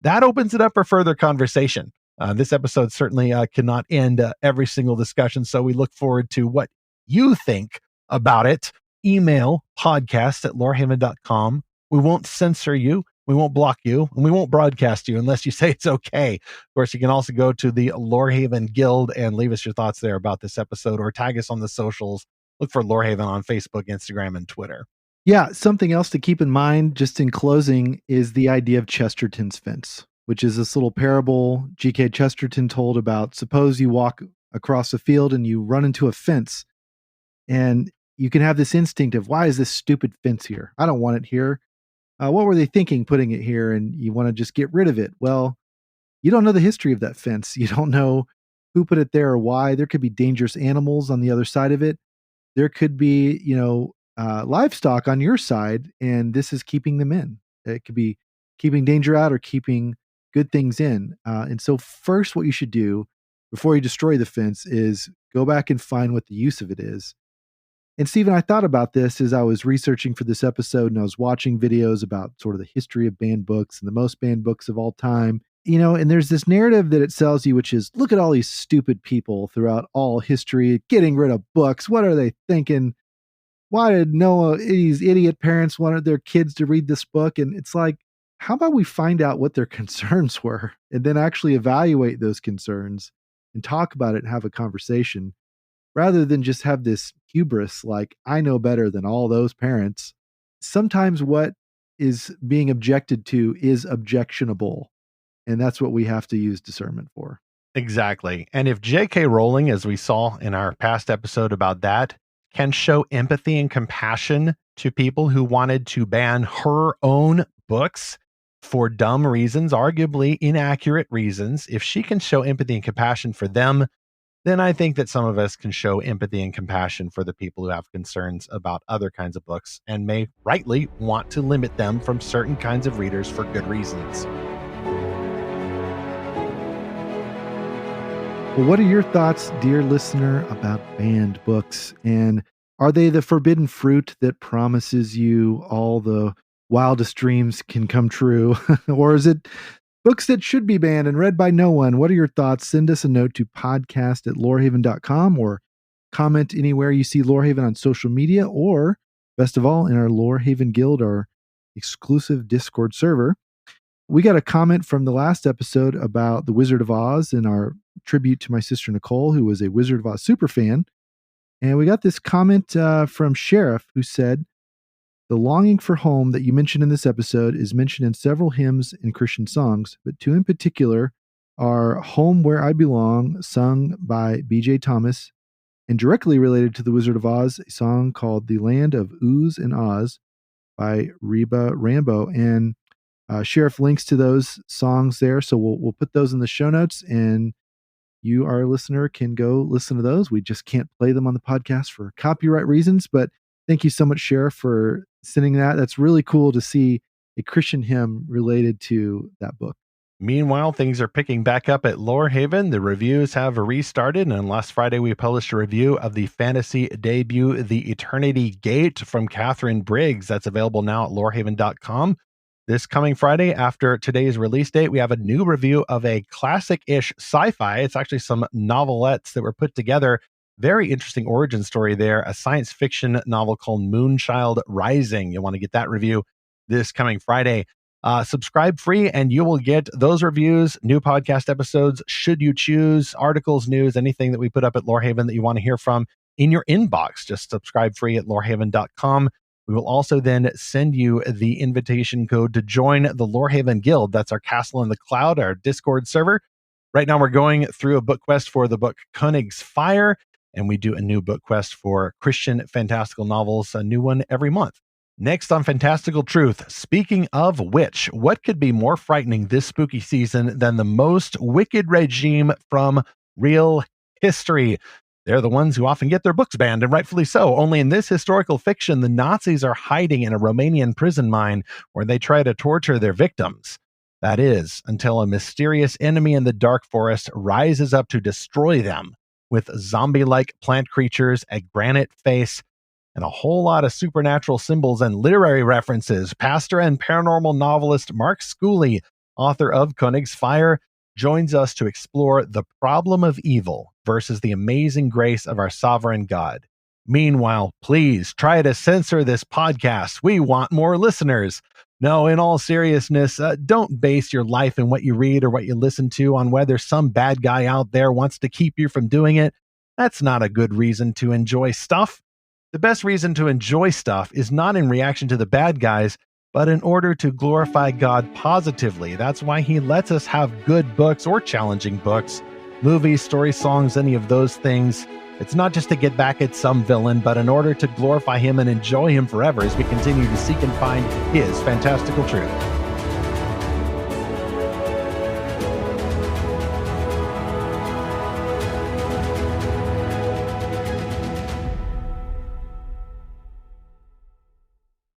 S1: That opens it up for further conversation. This episode certainly cannot end every single discussion, so we look forward to what you think about it. Email podcast@lorehaven.com. We won't censor you, we won't block you, and we won't broadcast you unless you say it's okay. Of course, you can also go to the Lorehaven Guild and leave us your thoughts there about this episode, or tag us on the socials. Look for Lorehaven on Facebook, Instagram, and Twitter.
S2: Yeah, something else to keep in mind, just in closing, is the idea of Chesterton's fence, which is this little parable G.K. Chesterton told about. Suppose you walk across a field and you run into a fence. And you can have this instinct of, why is this stupid fence here? I don't want it here. What were they thinking putting it here? And you want to just get rid of it. Well, you don't know the history of that fence. You don't know who put it there or why. There could be dangerous animals on the other side of it. There could be, livestock on your side, and this is keeping them in. It could be keeping danger out or keeping good things in. And so first, what you should do before you destroy the fence is go back and find what the use of it is. And Stephen, I thought about this as I was researching for this episode, and I was watching videos about sort of the history of banned books and the most banned books of all time. And there's this narrative that it sells you, which is, look at all these stupid people throughout all history getting rid of books. What are they thinking? Why did these idiot parents wanted their kids to read this book? And it's like, how about we find out what their concerns were and then actually evaluate those concerns and talk about it and have a conversation, rather than just have this hubris like, I know better than all those parents. Sometimes what is being objected to is objectionable. And that's what we have to use discernment for.
S1: Exactly. And if J.K. Rowling, as we saw in our past episode about that, can show empathy and compassion to people who wanted to ban her own books for dumb reasons, arguably inaccurate reasons, if she can show empathy and compassion for them, then I think that some of us can show empathy and compassion for the people who have concerns about other kinds of books and may rightly want to limit them from certain kinds of readers for good reasons.
S2: Well, what are your thoughts, dear listener, about banned books? And are they the forbidden fruit that promises you all the wildest dreams can come true? Or is it books that should be banned and read by no one? What are your thoughts? Send us a note to podcast@lorehaven.com or comment anywhere you see Lorehaven on social media, or best of all, in our Lorehaven Guild, our exclusive Discord server. We got a comment from the last episode about The Wizard of Oz and our tribute to my sister Nicole, who was a Wizard of Oz super fan. And we got this comment from Sheriff, who said, the longing for home that you mentioned in this episode is mentioned in several hymns and Christian songs, but two in particular are Home Where I Belong, sung by B.J. Thomas, and directly related to The Wizard of Oz, a song called The Land of Ooze and Oz by Reba Rambo. And Sheriff links to those songs there, so we'll put those in the show notes, and you, our listener, can go listen to those. We just can't play them on the podcast for copyright reasons, but thank you so much, Sheriff, for sending that. That's really cool to see a Christian hymn related to that book.
S1: Meanwhile, things are picking back up at Lorehaven. The reviews have restarted, and last Friday we published a review of the fantasy debut, The Eternity Gate, from Catherine Briggs. That's available now at lorehaven.com. This coming Friday, after today's release date, we have a new review of a classic-ish sci-fi. It's actually some novelettes that were put together. Very interesting origin story there. A science fiction novel called Moonchild Rising. You'll want to get that review this coming Friday. Subscribe free, and you will get those reviews, new podcast episodes, should you choose, articles, news, anything that we put up at Lorehaven that you want to hear from in your inbox. Just subscribe free at lorehaven.com. We will also then send you the invitation code to join the Lorehaven Guild. That's our Castle in the Cloud, our Discord server. Right now, we're going through a book quest for the book Koenig's Fire, and we do a new book quest for Christian fantastical novels, a new one every month. Next on Fantastical Truth, speaking of which, what could be more frightening this spooky season than the most wicked regime from real history? They're the ones who often get their books banned, and rightfully so. Only in this historical fiction, the Nazis are hiding in a Romanian prison mine where they try to torture their victims. That is, until a mysterious enemy in the dark forest rises up to destroy them with zombie-like plant creatures, a granite face, and a whole lot of supernatural symbols and literary references. Pastor and paranormal novelist Mark Schooley, author of Koenig's Fire, joins us to explore the problem of evil versus the amazing grace of our sovereign God. Meanwhile, please try to censor this podcast. We want more listeners. No, in all seriousness, don't base your life in what you read or what you listen to on whether some bad guy out there wants to keep you from doing it. That's not a good reason to enjoy stuff. The best reason to enjoy stuff is not in reaction to the bad guys, but in order to glorify God positively. That's why he lets us have good books or challenging books, movies, stories, songs, any of those things. It's not just to get back at some villain, but in order to glorify him and enjoy him forever as we continue to seek and find his fantastical truth.